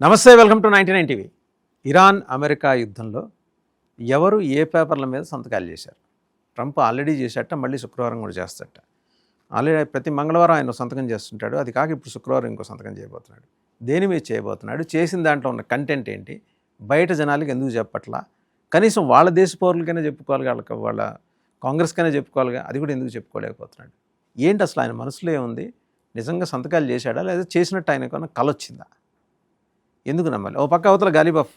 నమస్తే, welcome to 99 TV. Iran America యుద్ధంలో ఎవరు ఏ పేపర్ల మీద సంతకాలు చేశారు? ట్రంప్ ఆల్రెడీ చేశాట, మళ్ళీ శుక్రవారం కూడా చేస్తాట. ఆల్రెడీ ప్రతి మంగళవారం ఆయన సంతకం చేస్తుంటాడు. అది కాక ఇప్పుడు శుక్రవారం ఇంకో సంతకం చేయబోతున్నాడు. దేని మీద చేయబోతున్నాడు? చేసిన దాంట్లో ఉన్న కంటెంట్ ఏంటి? బయట జనాలకి ఎందుకు చెప్పట్లా? కనీసం వాళ్ళ దేశ పౌరులకైనా చెప్పుకోవాలి, వాళ్ళ కాంగ్రెస్కైనా చెప్పుకోవాలిగా, అది కూడా ఎందుకు చెప్పుకోలేకపోతున్నాడు? ఏంటి అసలు ఆయన మనసులో ఏముంది? నిజంగా సంతకాలు చేశాడా, లేదా చేసినట్టు ఆయనకన్నా కలొచ్చిందా? ఎందుకు నమ్మాలి? ఓ పక్క అవతల గాలిబాఫ్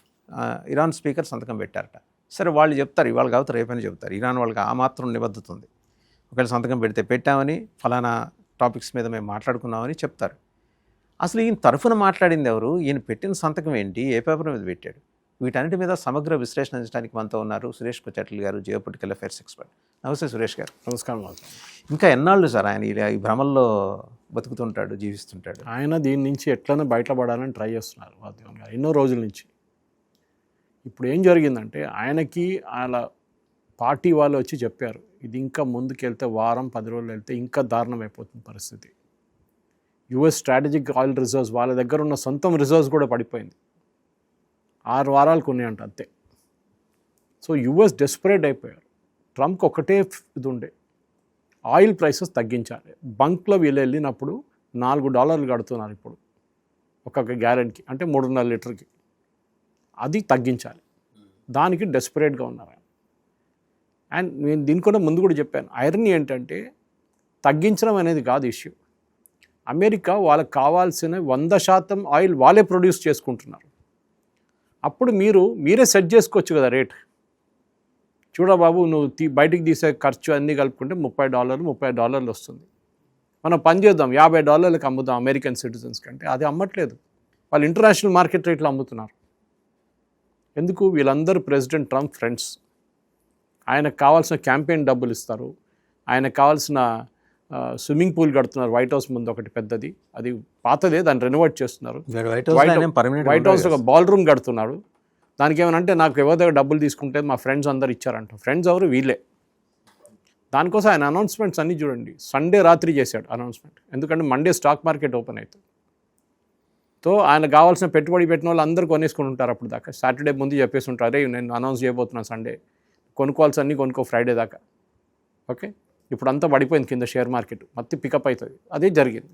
ఇరాన్ స్పీకర్ సంతకం పెట్టారట. సరే, వాళ్ళు చెప్తారు, ఇవాళ కావచ్చు రేపని చెప్తారు. ఇరాన్ వాళ్ళకి ఆ మాత్రం నిబద్ధత ఉంది. ఒకవేళ సంతకం పెడితే పెట్టామని, ఫలానా టాపిక్స్ మీద మేము మాట్లాడుకున్నామని చెప్తారు. అసలు ఈయన తరఫున మాట్లాడింది ఎవరు? ఈయన పెట్టిన సంతకం ఏంటి? ఏ పేపర్ మీద పెట్టాడు? వీటన్నిటి మీద సమగ్ర విశ్లేషించడానికి మనతో ఉన్నారు సురేష్ కుచట్ల గారు, జియోపొలిటికల్ అఫైర్స్ ఎక్స్పర్ట్. నమస్తే సురేష్ గారు. నమస్కారం. ఇంకా ఎన్నాళ్ళు సార్ ఆయన ఈ భ్రమల్లో బతుకుతుంటాడు, జీవిస్తుంటాడు? ఆయన దీని నుంచి ఎట్లనే బయటపడాలని ట్రై చేస్తున్నారు వాద్యం గారు ఎన్నో రోజుల నుంచి. ఇప్పుడు ఏం జరిగిందంటే, ఆయనకి ఆయన పార్టీ వాళ్ళు వచ్చి చెప్పారు, ఇది ఇంకా ముందుకెళ్తే వారం 10 రోజులు వెళ్తే ఇంకా దారుణం అయిపోతుంది పరిస్థితి. యుఎస్ స్ట్రాటజిక్ ఆయిల్ రిజర్వ్స్, వాళ్ళ దగ్గర ఉన్న సొంతం రిజర్వ్స్ కూడా పడిపోయింది. 6 వారాలకు ఉన్నాయంట అంతే. సో యుఎస్ డెస్పరేట్ అయిపోయారు. ట్రంప్కి ఒకటే ఇది ఉండే, ఆయిల్ ప్రైసెస్ తగ్గించాలి. బంక్లో వీళ్ళు వెళ్ళినప్పుడు $4 కడుతున్నారు ఇప్పుడు ఒక్కొక్క గ్యాలన్కి, అంటే 3.5 లీటర్కి. అది తగ్గించాలి. దానికి డెస్పరేట్గా ఉన్నారు ఆయన. అండ్ నేను దీనికన్నా ముందు కూడా చెప్పాను, ఐరనీ ఏంటంటే తగ్గించడం అనేది కాదు ఇష్యూ. అమెరికా వాళ్ళకి కావాల్సిన 100% ఆయిల్ వాళ్ళే ప్రొడ్యూస్ చేసుకుంటున్నారు. అప్పుడు మీరే సెట్ చేసుకోవచ్చు కదా రేట్. చూడబాబు, నువ్వు బయటికి తీసే ఖర్చు అన్నీ కలుపుకుంటే $30 వస్తుంది. మనం పని చేద్దాం, $50 అమ్ముదాం అమెరికన్ సిటిజన్స్ కంటే. అది అమ్మట్లేదు, వాళ్ళు ఇంటర్నేషనల్ మార్కెట్ రేట్లో అమ్ముతున్నారు. ఎందుకు? వీళ్ళందరూ ప్రెసిడెంట్ ట్రంప్ ఫ్రెండ్స్. ఆయనకు కావాల్సిన క్యాంపెయిన్ డబ్బులు ఇస్తారు. ఆయనకు కావాల్సిన స్విమ్మింగ్ పూల్ కడుతున్నారు వైట్ హౌస్ ముందు, ఒకటి పెద్దది, అది పాతదే, దాన్ని రెనోవేట్ చేస్తున్నారు. వైట్ హౌస్ ఒక బాల్ రూమ్ కడుతున్నాడు. దానికి ఏమనంటే, నాకు ఎవరి దగ్గర డబ్బులు తీసుకుంటే మా ఫ్రెండ్స్ అందరు ఇచ్చారంట. ఫ్రెండ్స్ ఎవరు? వీళ్ళే. దానికోసం ఆయన అనౌన్స్మెంట్స్ అన్నీ చూడండి. సండే రాత్రి చేశాడు అనౌన్స్మెంట్, ఎందుకంటే మండే స్టాక్ మార్కెట్ ఓపెన్ అవుతుంది. సో ఆయన కావాల్సిన పెట్టుబడి పెట్టిన వాళ్ళు అందరూ కొనేసుకుని ఉంటారు అప్పుడు దాకా. సాటర్డే ముందు చెప్పేసి ఉంటారు, అరే నేను అనౌన్స్ చేయబోతున్నాను సండే, కొనుక్కోవాల్సి కొనుక్కో ఫ్రైడే దాకా. ఓకే, ఇప్పుడు అంతా పడిపోయింది కింద షేర్ మార్కెట్, మత్తి పికప్ అవుతుంది. అదే జరిగింది.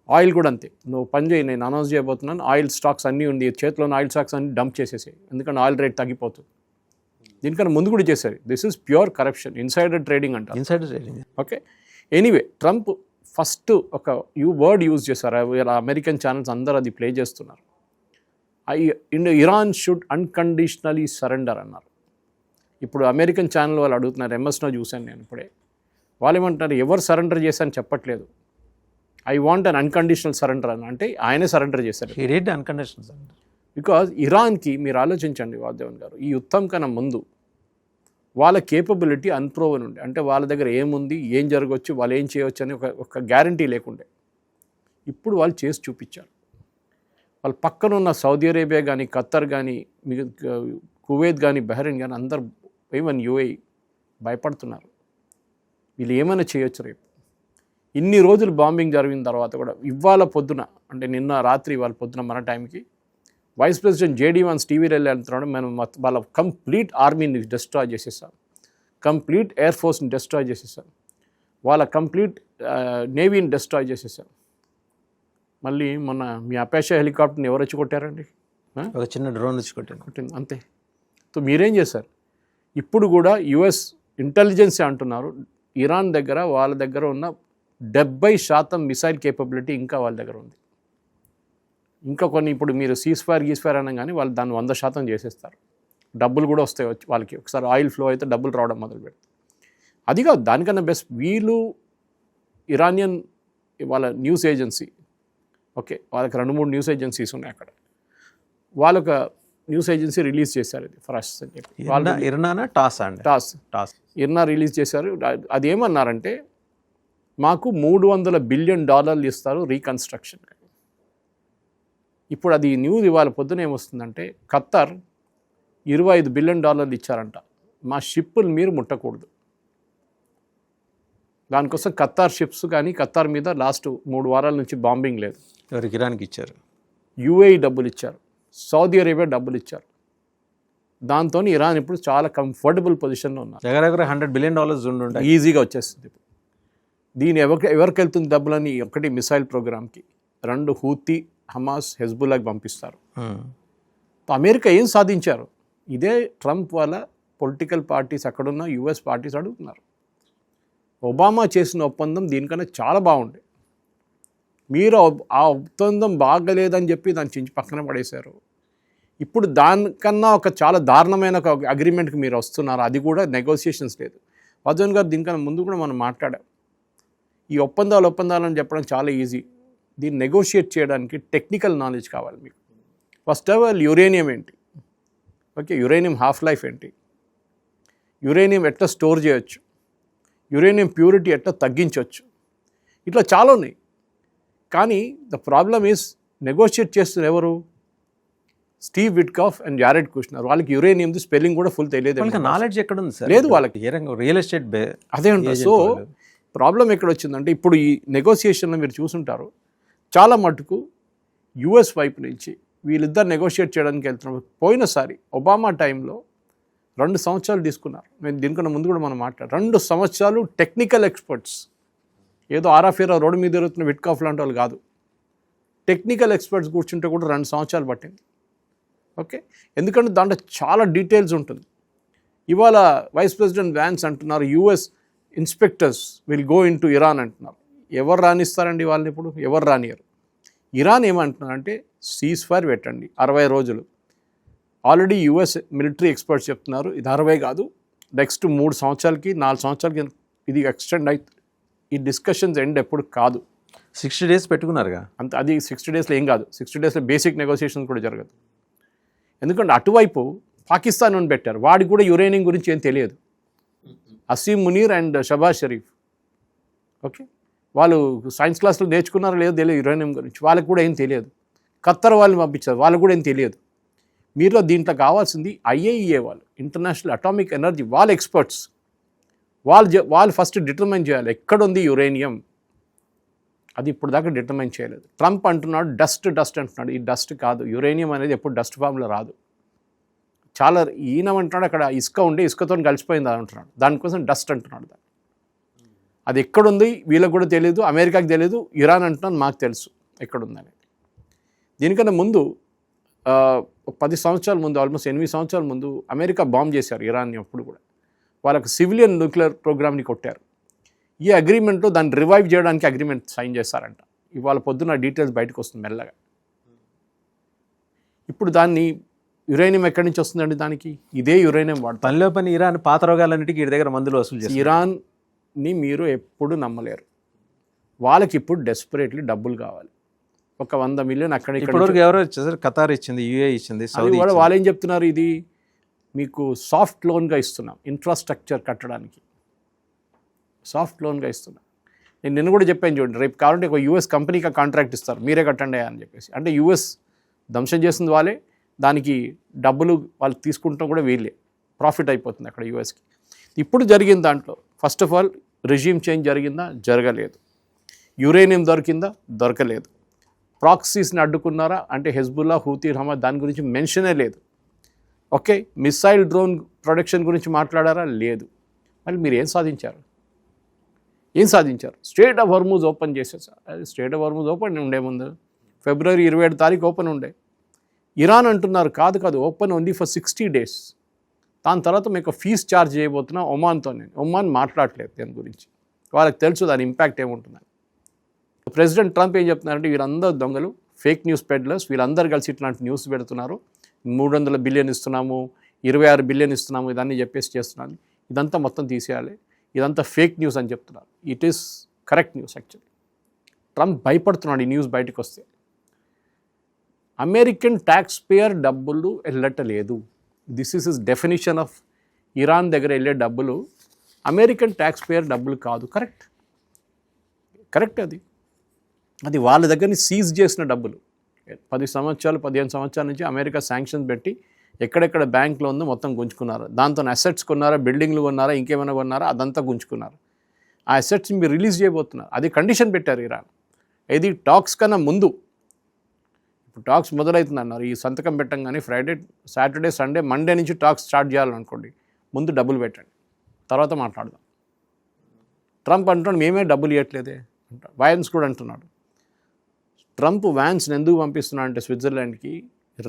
ఆయిల్ కూడా అంతే. నువ్వు పని చేయి, నేను అనౌన్స్ చేయబోతున్నాను, ఆయిల్ స్టాక్స్ అన్నీ ఉంది, చేతిలోని ఆయిల్ స్టాక్స్ అన్నీ డంప్ చేసేసాయి, ఎందుకంటే ఆయిల్ రేట్ తగ్గిపోతుంది. దీనికన్నా ముందు కూడా చేశారు. This is pure corruption, insider trading అంటారు. Insider trading. Okay, anyway, Trump first ఒక వర్డ్ యూజ్ చేశారు. అమెరికన్ ఛానల్స్ అందరూ అది ప్లే చేస్తున్నారు. ఇరాన్ షుడ్ అన్కండిషనలీ సరెండర్ అన్నారు. ఇప్పుడు అమెరికన్ ఛానల్ వాళ్ళు అడుగుతున్నారు, ఎంఎస్లో చూశాను నేను ఇప్పుడే. వాళ్ళు ఏమంటారు, ఎవరు సరెండర్ చేశారని చెప్పట్లేదు, I want an unconditional surrender అని. అంటే ఆయనే సరెండర్ చేశారు. అన్కండిషనల్ సరెండర్ బికాజ్ ఇరాన్కి మీరు ఆలోచించండి వాదేవన్ గారు, ఈ యుద్ధం కన్నా ముందు వాళ్ళ కేపబిలిటీ అన్ప్రోవన్ ఉండే. అంటే వాళ్ళ దగ్గర ఏముంది, ఏం జరగవచ్చు, వాళ్ళు ఏం చేయవచ్చు అని ఒక గ్యారంటీ లేకుండే. ఇప్పుడు వాళ్ళు చేసి చూపించారు. వాళ్ళ పక్కన ఉన్న సౌదీ అరేబియా కానీ, ఖత్తర్ కానీ, కువైత్ కానీ, బహ్రెయిన్ కానీ, అందరు, ఈవెన్ యూఏఈ భయపడుతున్నారు, వీళ్ళు ఏమైనా చేయొచ్చు రేపు. ఇన్ని రోజులు బాంబింగ్ జరిగిన తర్వాత కూడా ఇవాళ పొద్దున, అంటే నిన్న రాత్రి ఇవాళ పొద్దున మన టైంకి, వైస్ ప్రెసిడెంట్ JD Vance టీవీలో వెళ్తున్నాడు, మనం వాళ్ళ కంప్లీట్ ఆర్మీని డిస్ట్రాయ్ చేసేసాం, కంప్లీట్ ఎయిర్ ఫోర్స్ని డిస్ట్రాయ్ చేసేసాం, వాళ్ళ కంప్లీట్ నేవీని డిస్ట్రాయ్ చేసేసాం. మళ్ళీ మొన్న మీ అపాషా హెలికాప్టర్ని ఎవరు వచ్చి కొట్టారండి? ఒక చిన్న డ్రోన్ వచ్చి కొట్టింది అంతే. సో మీరేం చేశారు? ఇప్పుడు కూడా యుఎస్ ఇంటెలిజెన్సీ అంటున్నారు, ఇరాన్ దగ్గర వాళ్ళ దగ్గర ఉన్న 70% మిసైల్ కేపబిలిటీ ఇంకా వాళ్ళ దగ్గర ఉంది. ఇంకా కొన్ని ఇప్పుడు మీరు సీస్ఫైర్ అనగానే వాళ్ళు దాన్ని 100% చేసేస్తారు. డబ్బులు కూడా వస్తాయి వాళ్ళకి. ఒకసారి ఆయిల్ ఫ్లో అయితే డబ్బులు రావడం మొదలు పెడతారు. అది కాదు, దానికన్నా బెస్ట్ వీళ్ళు ఇరానియన్ వాళ్ళ న్యూస్ ఏజెన్సీ, ఓకే, వాళ్ళకి 2-3 న్యూస్ ఏజెన్సీస్ ఉన్నాయి అక్కడ. వాళ్ళొక న్యూస్ ఏజెన్సీ రిలీజ్ చేశారు ఇది ఫరస్ అని చెప్పి. టాస్ ఇర్నా రిలీజ్ చేశారు. అది ఏమన్నారంటే, మాకు $300 బిలియన్ ఇస్తారు రీకన్స్ట్రక్షన్. ఇప్పుడు అది న్యూస్ ఇవాళ పొద్దున ఏమొస్తుందంటే, ఖత్తర్ $25 బిలియన్ ఇచ్చారంట, మా షిప్పులు మీరు ముట్టకూడదు. దానికోసం ఖత్తార్ షిప్స్ కానీ, ఖత్తార్ మీద లాస్ట్ 3 వారాల నుంచి బాంబింగ్ లేదు. ఎవరికి? ఇరాన్కి ఇచ్చారు. యుఏఈ డబ్బులు ఇచ్చారు, సౌదీ అరేబియా డబ్బులు ఇచ్చారు. దాంతో ఇరాన్ ఇప్పుడు చాలా కంఫర్టబుల్ పొజిషన్లో ఉన్నారు. దగ్గర $100 బిలియన్ ఉండుంటాయి. ఈజీగా వచ్చేస్తుంది ఇప్పుడు. దీని ఎవరికి వెళ్తుంది డబ్బులని? ఒకటి మిసైల్ ప్రోగ్రామ్కి, 2 హూతీ, హమాస్, హెజ్బుల్లాకి పంపిస్తారు. అమెరికా ఏం సాధించారు? ఇదే ట్రంప్ వాళ్ళ పొలిటికల్ పార్టీస్ అక్కడున్న యుఎస్ పార్టీస్ అడుగుతున్నారు. ఒబామా చేసిన ఒప్పందం దీనికన్నా చాలా బాగుండే. మీరు ఆ ఒప్పందం బాగలేదని చెప్పి దాన్ని చించి పక్కన పడేశారు. ఇప్పుడు దానికన్నా ఒక చాలా దారుణమైన ఒక అగ్రిమెంట్కి మీరు వస్తున్నారు. అది కూడా నెగోసియేషన్స్ లేదు. వజన్ గారు దీనికన్నా ముందు కూడా మనం మాట్లాడాం. ఈ ఒప్పందాలని చెప్పడం చాలా ఈజీ. దీన్ని నెగోషియేట్ చేయడానికి టెక్నికల్ నాలెడ్జ్ కావాలి మీకు. ఫస్ట్ ఆఫ్ ఆల్ యురేనియం ఏంటి, ఓకే, యురేనియం హాఫ్ లైఫ్ ఏంటి, యురేనియం ఎట్లా స్టోర్ చేయొచ్చు, యురేనియం ప్యూరిటీ ఎట్లా తగ్గించవచ్చు, ఇట్లా చాలా ఉన్నాయి. కానీ ద ప్రాబ్లమ్ ఈజ్ నెగోషియేట్ చేస్తున్న ఎవరు? Steve Witkoff and Jared Kushner. వాళ్ళకి యురేనియం స్పెల్లింగ్ కూడా ఫుల్ తెలియదు. నాలెడ్జ్ ఎక్కడ ఉంది సార్? లేదు వాళ్ళకి. రియల్ ఎస్టేట్ అదే ఉంటుంది. సో ప్రాబ్లం ఎక్కడ వచ్చిందంటే ఇప్పుడు ఈ నెగోసియేషన్లో మీరు చూసుంటారు, చాలా మటుకు యుఎస్ వైపు నుంచి వీళ్ళిద్దరు నెగోషియేట్ చేయడానికి వెళ్తున్నారు. పోయినసారి ఒబామా టైంలో 2 సంవత్సరాలు తీసుకున్నారు. నేను దీనికన్నా ముందు కూడా మనం 2 సంవత్సరాలు టెక్నికల్ ఎక్స్పర్ట్స్, ఏదో ఆరాఫేరా రోడ్డు మీద జరుగుతున్న విట్కాఫ్ లాంటి వాళ్ళు కాదు, టెక్నికల్ ఎక్స్పర్ట్స్ కూర్చుంటే కూడా 2 సంవత్సరాలు పట్టింది. ఓకే, ఎందుకంటే దాంట్లో చాలా డీటెయిల్స్ ఉంటుంది. ఇవాళ వైస్ ప్రెసిడెంట్ వ్యాన్స్ అంటున్నారు US inspectors will go in to Iran అంటున్నారు. ఎవరు రానిస్తారండి వాళ్ళని? ఇప్పుడు ఎవరు రానియరు. ఇరాన్ ఏమంటున్నారంటే సీజ్ ఫైర్ పెట్టండి 60 రోజులు. ఆల్రెడీ యుఎస్ మిలిటరీ ఎక్స్పర్ట్స్ చెప్తున్నారు ఇది 60 కాదు, నెక్స్ట్ 3 సంవత్సరాలకి 4 సంవత్సరాలకి ఇది ఎక్స్టెండ్ అయితే ఈ డిస్కషన్స్ ఎండ్ ఎప్పుడు కాదు. 60 days పెట్టుకున్నారుగా. అంత అది 60 daysలో ఏం కాదు. 60 daysలో బేసిక్ నెగోసియేషన్ కూడా జరగదు. ఎందుకంటే అటువైపు పాకిస్తాన్ అని పెట్టారు, వాడికి కూడా యురేనియం గురించి ఏం తెలియదు. అసీమ్ మునీర్ అండ్ షబాజ్ షరీఫ్, ఓకే, వాళ్ళు సైన్స్ క్లాస్లో నేర్చుకున్నారో లేదో తెలియదు యురేనియం గురించి, వాళ్ళకి కూడా ఏం తెలియదు. ఖత్తర్ వాళ్ళని పంపించారు, వాళ్ళకు కూడా ఏం తెలియదు. మీరు దీంట్లో కావాల్సింది IAEA వాళ్ళు, ఇంటర్నేషనల్ అటామిక్ ఎనర్జీ వాళ్ళ ఎక్స్పర్ట్స్, వాళ్ళు ఫస్ట్ డిటర్మైన్ చేయాలి ఎక్కడుంది యురేనియం. అది ఇప్పుడు దాకా డిటర్మైన్ చేయలేదు. ట్రంప్ అంటున్నాడు డస్ట్ అంటున్నాడు. ఈ డస్ట్ కాదు, యురేనియం అనేది ఎప్పుడు డస్ట్ ఫామ్లో రాదు. చాలా ఈయనమంటున్నాడు అక్కడ ఇసుక ఉండి ఇసుకతో కలిసిపోయింది అంటున్నాడు, దానికోసం డస్ట్ అంటున్నాడు. అది ఎక్కడుంది వీళ్ళకి కూడా తెలియదు, అమెరికాకి తెలియదు, ఇరాన్ అంటున్నాను మాకు తెలుసు ఎక్కడుందని. దీనికన్నా ముందు 10 సంవత్సరాల ముందు, ఆల్మోస్ట్ 8 సంవత్సరాల ముందు అమెరికా బాంబ్ చేశారు ఇరాన్ని. అప్పుడు కూడా వాళ్ళకు సివిలియన్ న్యూక్లియర్ ప్రోగ్రామ్ని కొట్టారు. ఈ అగ్రిమెంట్లో దాన్ని రివైవ్ చేయడానికి అగ్రిమెంట్ సైన్ చేస్తారంట. ఇవాళ పొద్దున్న డీటెయిల్స్ బయటకు వస్తుంది మెల్లగా. ఇప్పుడు దాన్ని యురేనియం ఎక్కడి నుంచి వస్తుందండి? దానికి ఇదే యురేనియం వాడుతుంది. పనిలో పని ఇరాన్ పాత రోగాలన్నిటికీ వీడి దగ్గర మందులు వసూలు చేస్తారు. ఇరాన్ని మీరు ఎప్పుడు నమ్మలేరు. వాళ్ళకి ఇప్పుడు డెస్పరేట్లీ డబ్బులు కావాలి. ఒక 100 మిలియన్ అక్కడ ఇప్పటివరకు ఎవరో ఇచ్చారు, ఖతార్ ఇచ్చింది, UAE ఇచ్చింది, సౌదీ కూడా. వాళ్ళు ఏం చెప్తున్నారు, ఇది మీకు సాఫ్ట్ లోన్గా ఇస్తున్నాం, ఇన్ఫ్రాస్ట్రక్చర్ కట్టడానికి సాఫ్ట్ లోన్గా ఇస్తున్నాం. నేను నిన్న కూడా చెప్పాను చూడండి, రేపు కావాలంటే ఒక US కంపెనీకి కాంట్రాక్ట్ ఇస్తారు, మీరే కట్టండి అని చెప్పేసి. అంటే US ధ్వంసం చేస్తుంది వాళ్ళే, దానికి డబ్బులు వాళ్ళు తీసుకుంటాం కూడా వీళ్ళే, ప్రాఫిట్ అయిపోతుంది అక్కడ USకి. ఇప్పుడు జరిగిన దాంట్లో first of all resume change జరిగిందా? జరగలేదు. యురేనియం దొరికిందా? దొరకలేదు. ప్రాక్సీస్ని అడ్డుకున్నారా అంటే హెజ్బుల్లా, హూతీ, హమాస్, దాని గురించి మెన్షనే లేదు. ఓకే, మిసైల్ డ్రోన్ ప్రొడక్షన్ గురించి మాట్లాడారా? లేదు. మళ్ళీ మీరు ఏం సాధించారు? స్ట్రేట్ ఆఫ్ హోర్ముజ్ ఓపెన్ చేసేసారు. అది స్ట్రేట్ ఆఫ్ హోర్ముజ్ ఓపెన్ ఉండే ముందు ఫిబ్రవరి 27 తారీఖు ఓపెన్ ఉండే. ఇరాన్ అంటున్నారు కాదు ఓపెన్ ఓన్లీ ఫర్ 60 days. దాని తర్వాత మీకు ఫీజ్ ఛార్జ్ చేయబోతున్నా ఒమాన్తో. నేను ఒమాన్ మాట్లాడలేదు దాని గురించి, వాళ్ళకి తెలుసు దాని ఇంపాక్ట్ ఏముంటుందని. ప్రెసిడెంట్ ట్రంప్ ఏం చెప్తున్నారంటే వీళ్ళందరూ దొంగలు, ఫేక్ న్యూస్ పెడ్లర్స్, వీళ్ళందరూ కలిసి ఇట్లాంటి న్యూస్ పెడుతున్నారు, 300 బిలియన్ ఇస్తున్నాము, 26 బిలియన్ ఇస్తున్నాము, ఇదన్నీ చెప్పేసి చేస్తున్నాను. ఇదంతా మొత్తం తీసేయాలి, ఇదంతా ఫేక్ న్యూస్ అని చెప్తున్నారు. It is correct news. Actually Trump భయపడుతున్నాడు ఈ న్యూస్ బయటకు వస్తే. అమెరికన్ ట్యాక్స్ పేయర్ డబ్బులు వెళ్ళటలేదు. This is his definition of Iran దగ్గర వెళ్ళే డబ్బులు అమెరికన్ ట్యాక్స్ పేయర్ డబ్బులు కాదు. కరెక్ట్ అది వాళ్ళ దగ్గరని సీజ్ చేసిన డబ్బులు. 10 సంవత్సరాలు 15 సంవత్సరాల నుంచి అమెరికా శాంక్షన్స్ పెట్టి ఎక్కడెక్కడ బ్యాంక్లో ఉందో మొత్తం గుంజుకున్నారు. దాంతో అసెట్స్ కొన్నారా, బిల్డింగ్లు కొన్నారా, ఇంకేమైనా కొన్నారా, అదంతా గుంజుకున్నారు. ఆ అసెట్స్ మీరు రిలీజ్ చేయబోతున్నారు. అది కండిషన్ పెట్టారు ఇరాన్. ఇది టాక్స్ కన్నా ముందు. ఇప్పుడు టాక్స్ మొదలవుతుంది అన్నారు, ఈ సంతకం పెట్టంగానే ఫ్రైడే, సాటర్డే, సండే, మండే నుంచి టాక్స్ స్టార్ట్ చేయాలనుకోండి, ముందు డబ్బులు పెట్టండి, తర్వాత మాట్లాడదాం. ట్రంప్ అంటున్నాడు మేమే డబ్బులు ఇవ్వట్లేదే అంటాడు. వ్యాన్స్ కూడా అంటున్నాడు. ట్రంప్ వ్యాన్స్ని ఎందుకు పంపిస్తున్నాడు అంటే స్విట్జర్లాండ్కి,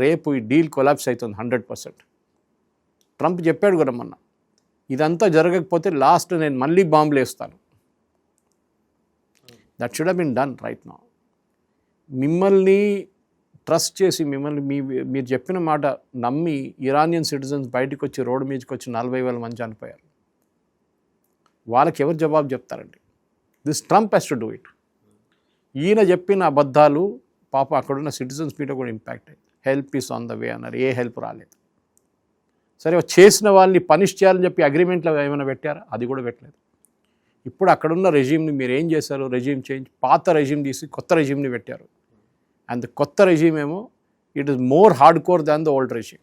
రేపు ఈ డీల్ కొలాప్స్ అవుతుంది 100%. ట్రంప్ చెప్పాడు కూడా మొన్న, ఇదంతా జరగకపోతే లాస్ట్ నేను మళ్ళీ బాంబులు వేస్తాను. That should have been done right now. మిమ్మల్ని ట్రస్ట్ చేసి మీరు చెప్పిన మాట నమ్మి ఇరానియన్ సిటిజన్స్ బయటకు వచ్చి రోడ్డు మీదకి వచ్చి 40,000 మంది చనిపోయారు. వాళ్ళకి ఎవరు జవాబు చెప్తారండి? This Trump has to do it. ఈయన చెప్పిన అబద్ధాలు పాపం అక్కడున్న సిటిజన్స్ మీద కూడా ఇంపాక్ట్ అయ్యింది. Help is on the way అన్నారు, ఏ హెల్ప్ రాలేదు. సరే చేసిన వాళ్ళని పనిష్ చేయాలని చెప్పి అగ్రిమెంట్లో ఏమైనా పెట్టారా? అది కూడా పెట్టలేదు. ఇప్పుడు అక్కడున్న రెజీమ్ని మీరు ఏం చేశారు? రెజీమ్ చేంజ్, పాత రెజీమ్ తీసి కొత్త రెజీమ్ని పెట్టారు. అండ్ కొత్త రెజీమ్ ఏమో it is more hard core than the old regime.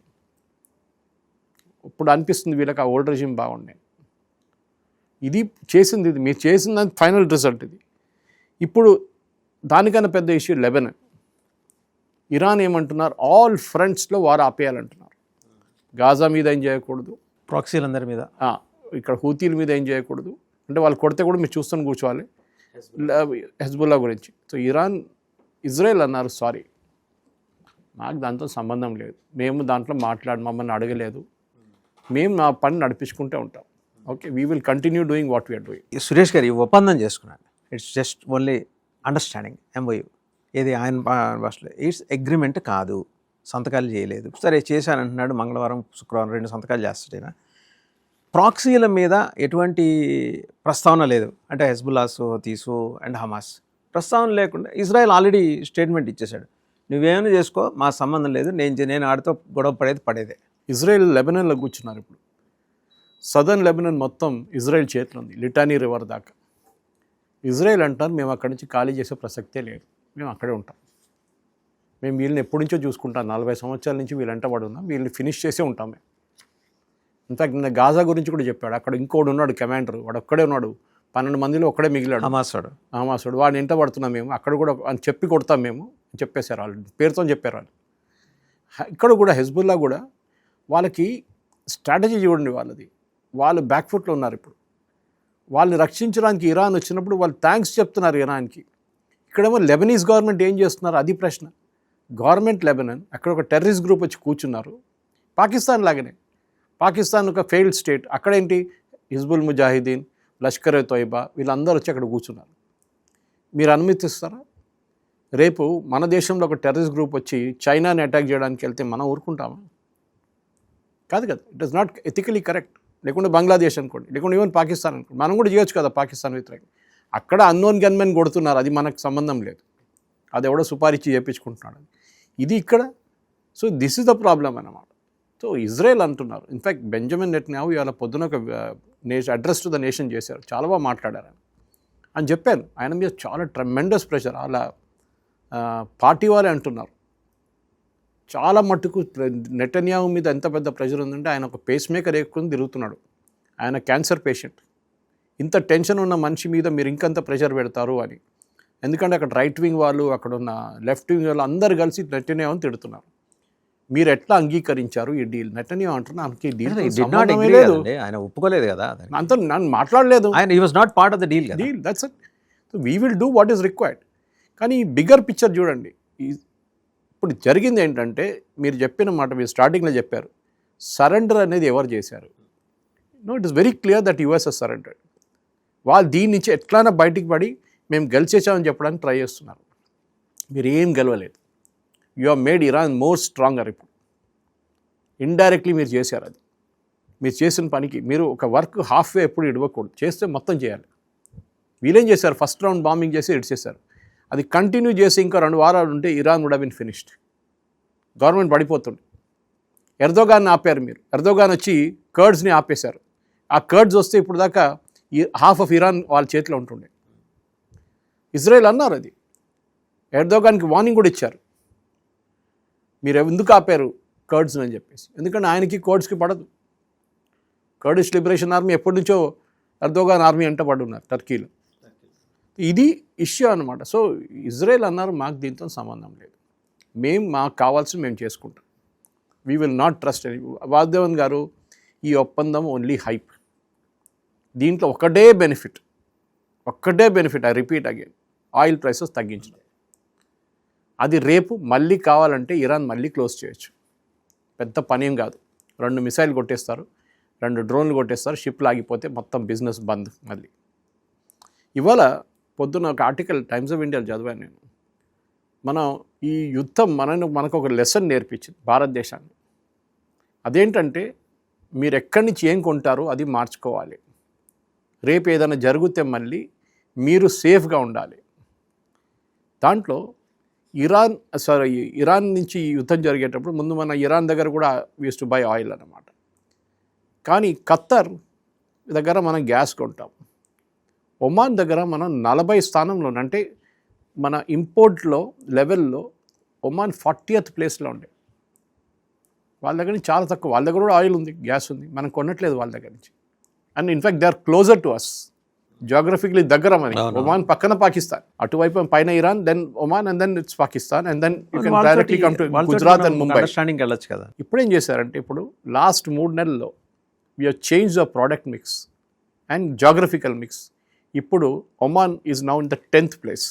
ఇప్పుడు అనిపిస్తుంది వీళ్ళకి ఆ ఓల్డ్ రెజీమ్ బాగుండే. ఇది చేసింది, ఇది మీరు చేసిన ఫైనల్ రిజల్ట్ ఇది. ఇప్పుడు దానికన్నా పెద్ద ఇష్యూ లెబనాన్. ఇరాన్ ఏమంటున్నారు? ఆల్ ఫ్రంట్స్లో వారు ఆపేయాలంటున్నారు. గాజా మీద ఏం చేయకూడదు, ప్రాక్సీలందరి మీద, ఇక్కడ హూతీల మీద ఏం చేయకూడదు, అంటే వాళ్ళు కొడితే కూడా మీరు చూస్తూనే కూర్చోవాలి. హెజ్బుల్లా గురించి. సో ఇజ్రాయెల్ అన్నారు సారీ, మాకు దాంతో సంబంధం లేదు, మేము దాంట్లో మమ్మల్ని అడగలేదు, మేము మా పని నడిపించుకుంటూ ఉంటాం. Okay, we will continue doing what we are doing. Suresh garu ఈ ఒప్పందం చేసుకున్నాను, it's just only understanding, MOU. ఇది ఆయన భాషలో ఇట్స్ అగ్రిమెంట్ కాదు, సంతకాలు చేయలేదు. సరే చేశానంటున్నాడు, మంగళవారం శుక్రవారం 2 సంతకాలు చేస్తాడైనా. ప్రాక్సీల మీద ఎటువంటి ప్రస్తావన లేదు, అంటే హెజ్బుల్లాస్, హూతీస్ అండ్ హమాస్ ప్రస్తావన లేకుండా ఇజ్రాయెల్ ఆల్రెడీ స్టేట్మెంట్ ఇచ్చేశాడు, నువ్వేమైనా చేసుకో, మా సంబంధం లేదు, నేను ఆడితో గొడవ పడేదే. ఇజ్రాయెల్ లెబనాన్లో కూర్చున్నారు. ఇప్పుడు సదర్న్ లెబనాన్ మొత్తం ఇజ్రాయెల్ చేతిలో ఉంది, లిటానీ రివర్ దాకా. ఇజ్రాయెల్ అంటారు మేము అక్కడి నుంచి ఖాళీ చేసే ప్రసక్తే లేదు, మేము అక్కడే ఉంటాం, మేము వీళ్ళని ఎప్పటి నుంచో చూసుకుంటాం, 40 సంవత్సరాల నుంచి వీళ్ళంట పడి ఉన్నాం, వీళ్ళని ఫినిష్ చేసే ఉంటాం మేము. ఇన్ఫాక్ట్ నిన్న గాజా గురించి కూడా చెప్పాడు. అక్కడ ఇంకోడు ఉన్నాడు కమాండర్, వాడు ఒక్కడే ఉన్నాడు, 12 మందిలో ఒక్కడే మిగిలాడు, హమాసుడు. వాడిని ఎంట పడుతున్నాం మేము, అక్కడ కూడా అని చెప్పి కొడతాం మేము అని చెప్పేశారు వాళ్ళు, పేరుతో చెప్పారు వాళ్ళు. ఇక్కడ కూడా హెజ్బుల్లా కూడా వాళ్ళకి స్ట్రాటజీ చూడండి వాళ్ళది, వాళ్ళు బ్యాక్ఫుట్లో ఉన్నారు. ఇప్పుడు వాళ్ళని రక్షించడానికి ఇరాన్ వచ్చినప్పుడు వాళ్ళు థ్యాంక్స్ చెప్తున్నారు ఇరాన్కి. ఇక్కడేమో లెబనీస్ గవర్నమెంట్ ఏం చేస్తున్నారు అది ప్రశ్న. గవర్నమెంట్ లెబనాన్, అక్కడ ఒక టెర్రరిస్ట్ గ్రూప్ వచ్చి కూర్చున్నారు. పాకిస్తాన్ లాగానే, పాకిస్తాన్ ఒక ఫెయిల్డ్ స్టేట్, అక్కడేంటి హిజ్బుల్ ముజాహిదీన్, లష్కర్-ఏ తోయిబా వీళ్ళందరూ వచ్చి అక్కడ కూర్చున్నారు. మీరు అనుమతిస్తారా? రేపు మన దేశంలో ఒక టెర్రరిస్ట్ గ్రూప్ వచ్చి చైనాని అటాక్ చేయడానికి వెళ్తే మనం ఊరుకుంటామా? కాదు కదా, it is not ethically correct. లేకుంటే బంగ్లాదేశ్ అనుకోండి, లేకుంటే ఈవెన్ పాకిస్తాన్ అనుకోండి, మనం కూడా చేయొచ్చు కదా పాకిస్తాన్ వ్యతిరేకంగా. అక్కడ అన్నోన్ గన్మెన్ కొడుతున్నారు, అది మనకు సంబంధం లేదు, అది ఎవడో సుపారిచ్చి చేయించుకుంటున్నాడు. ఇది ఇక్కడ. So this is the problem అన్నమాట. సో ఇజ్రాయెల్ అంటున్నారు. ఇన్ఫ్యాక్ట్ బెంజమిన్ నెతన్యాహు ఇవాళ పొద్దున ఒక అడ్రస్ టు ద నేషన్ చేశారు, చాలా బాగా మాట్లాడారు అని చెప్పాను. ఆయన మీద చాలా ట్రెమెండస్ ప్రెషర్, అలా పార్టీ వాళ్ళే అంటున్నారు. చాలా మట్టుకు నెతన్యాహు మీద ఎంత పెద్ద ప్రెషర్ ఉందంటే ఆయన ఒక పేస్ మేకర్ ఎక్కువ తిరుగుతున్నాడు, ఆయన క్యాన్సర్ పేషెంట్. ఇంత టెన్షన్ ఉన్న మనిషి మీద మీరు ఇంకంత ప్రెషర్ పెడతారు అని. ఎందుకంటే అక్కడ రైట్ వింగ్ వాళ్ళు, అక్కడ ఉన్న లెఫ్ట్ వింగ్ వాళ్ళు అందరు కలిసి నెతన్యాహుని తిడుతున్నారు. మీరు ఎట్లా అంగీకరించారు ఈ డీల్? నెతన్యాహు అంటున్నారు ఆయన ఒప్పుకోలేదు కదా, అంత నన్ను మాట్లాడలేదు, ఆయన he was not part of the deal. Deal that's it. So we will do what is required. కానీ ఈ బిగ్గర్ పిక్చర్ చూడండి. ఇప్పుడు జరిగింది ఏంటంటే, మీరు చెప్పిన మాట మీరు స్టార్టింగ్లో చెప్పారు, సరెండర్ అనేది ఎవరు చేశారు? No, it is very clear that US has surrendered. వాళ్ళు దీని నుంచి ఎట్లైనా బయటికి పడి మేము గెలిచేసామని చెప్పడానికి ట్రై చేస్తున్నారు. మీరు ఏం గెలవలేదు. You have made Iran more stronger. ఇప్పుడు ఇండైరెక్ట్లీ మీరు చేశారు. అది మీరు చేసిన పనికి మీరు ఒక వర్క్ హాఫ్ వే ఎప్పుడు ఇవ్వకూడదు, చేస్తే మొత్తం చేయాలి. వీళ్ళేం చేశారు? ఫస్ట్ రౌండ్ బాంబింగ్ చేసి ఇడిచేశారు. అది కంటిన్యూ చేసి ఇంకా 2 వారాలు ఉంటే Iran would have been finished. Government పడిపోతుంది. ఎర్దోగాన్ని ఆపారు మీరు. ఎర్దోగాన్ వచ్చి కర్డ్స్ని ఆపేశారు. ఆ కర్డ్స్ వస్తే ఇప్పుడు దాకా హాఫ్ ఆఫ్ ఇరాన్ వాళ్ళ చేతిలో ఉంటుండే. ఇజ్రాయెల్ అన్నారు అది, ఎర్దోగాన్కి వార్నింగ్ కూడా ఇచ్చారు, మీరు ఎందుకు ఆపారు కర్డ్స్ని అని చెప్పేసి. ఎందుకంటే ఆయనకి కర్డ్స్కి పడదు. కర్డిష్ లిబరేషన్ ఆర్మీ ఎప్పటి నుంచో ఎర్దోగాన్ ఆర్మీ అంట పడున్నారు టర్కీలో. ఇది ఇష్యూ అనమాట. సో ఇజ్రాయెల్ అన్నారు మాకు దీంతో సంబంధం లేదు. మాకు కావాల్సింది మేము చేసుకుంటాం, we will not trust any. Vasudevan గారు, ఈ ఒప్పందం ఓన్లీ హైప్. దీంట్లో ఒకటే benefit, I repeat again, oil prices తగ్గించడం. అది రేపు మళ్ళీ కావాలంటే ఇరాన్ మళ్ళీ క్లోజ్ చేయొచ్చు, పెద్ద పనేం కాదు. 2 మిసైల్ కొట్టేస్తారు, 2 డ్రోన్లు కొట్టేస్తారు, షిప్ లాగిపోతే మొత్తం బిజినెస్ బంద్. మళ్ళీ ఇవాళ పొద్దున్న ఒక ఆర్టికల్ టైమ్స్ ఆఫ్ ఇండియాలో చదివాను నేను. మనం ఈ యుద్ధం మనకు ఒక లెసన్ నేర్పించింది భారతదేశాన్ని. అదేంటంటే మీరు ఎక్కడి నుంచి ఏం కొంటారో అది మార్చుకోవాలి. రేపు ఏదైనా జరిగితే మళ్ళీ మీరు సేఫ్గా ఉండాలి. దాంట్లో ఇరాన్ నుంచి యుద్ధం జరిగేటప్పుడు ముందు మన ఇరాన్ దగ్గర కూడా యూస్ టు బై ఆయిల్ అన్నమాట. కానీ ఖత్తర్ దగ్గర మనం గ్యాస్ కొంటాం. ఒమాన్ దగ్గర మనం 40 స్థానంలో, అంటే మన ఇంపోర్ట్లో లెవెల్లో ఒమాన్ 40th ప్లేస్లో ఉండే. వాళ్ళ దగ్గర నుంచి చాలా తక్కువ. వాళ్ళ దగ్గర కూడా ఆయిల్ ఉంది, గ్యాస్ ఉంది, మనం కొనట్లేదు వాళ్ళ దగ్గర నుంచి. And in fact they are closer to us, geographically దగ్గర మరి. ఒమాన్ పక్కన పాకిస్తాన్, అటువైపు పైన Iran, then Oman, and then it's Pakistan, and then you can directly come to Gujarat and Mumbai. Understanding వెళ్ళొచ్చు కదా. ఇప్పుడు ఏం చేశారంటే, ఇప్పుడు లాస్ట్ 3 నెలల్లో we have change the product mix and geographical mix. ఇప్పుడు Oman is now in the 10th place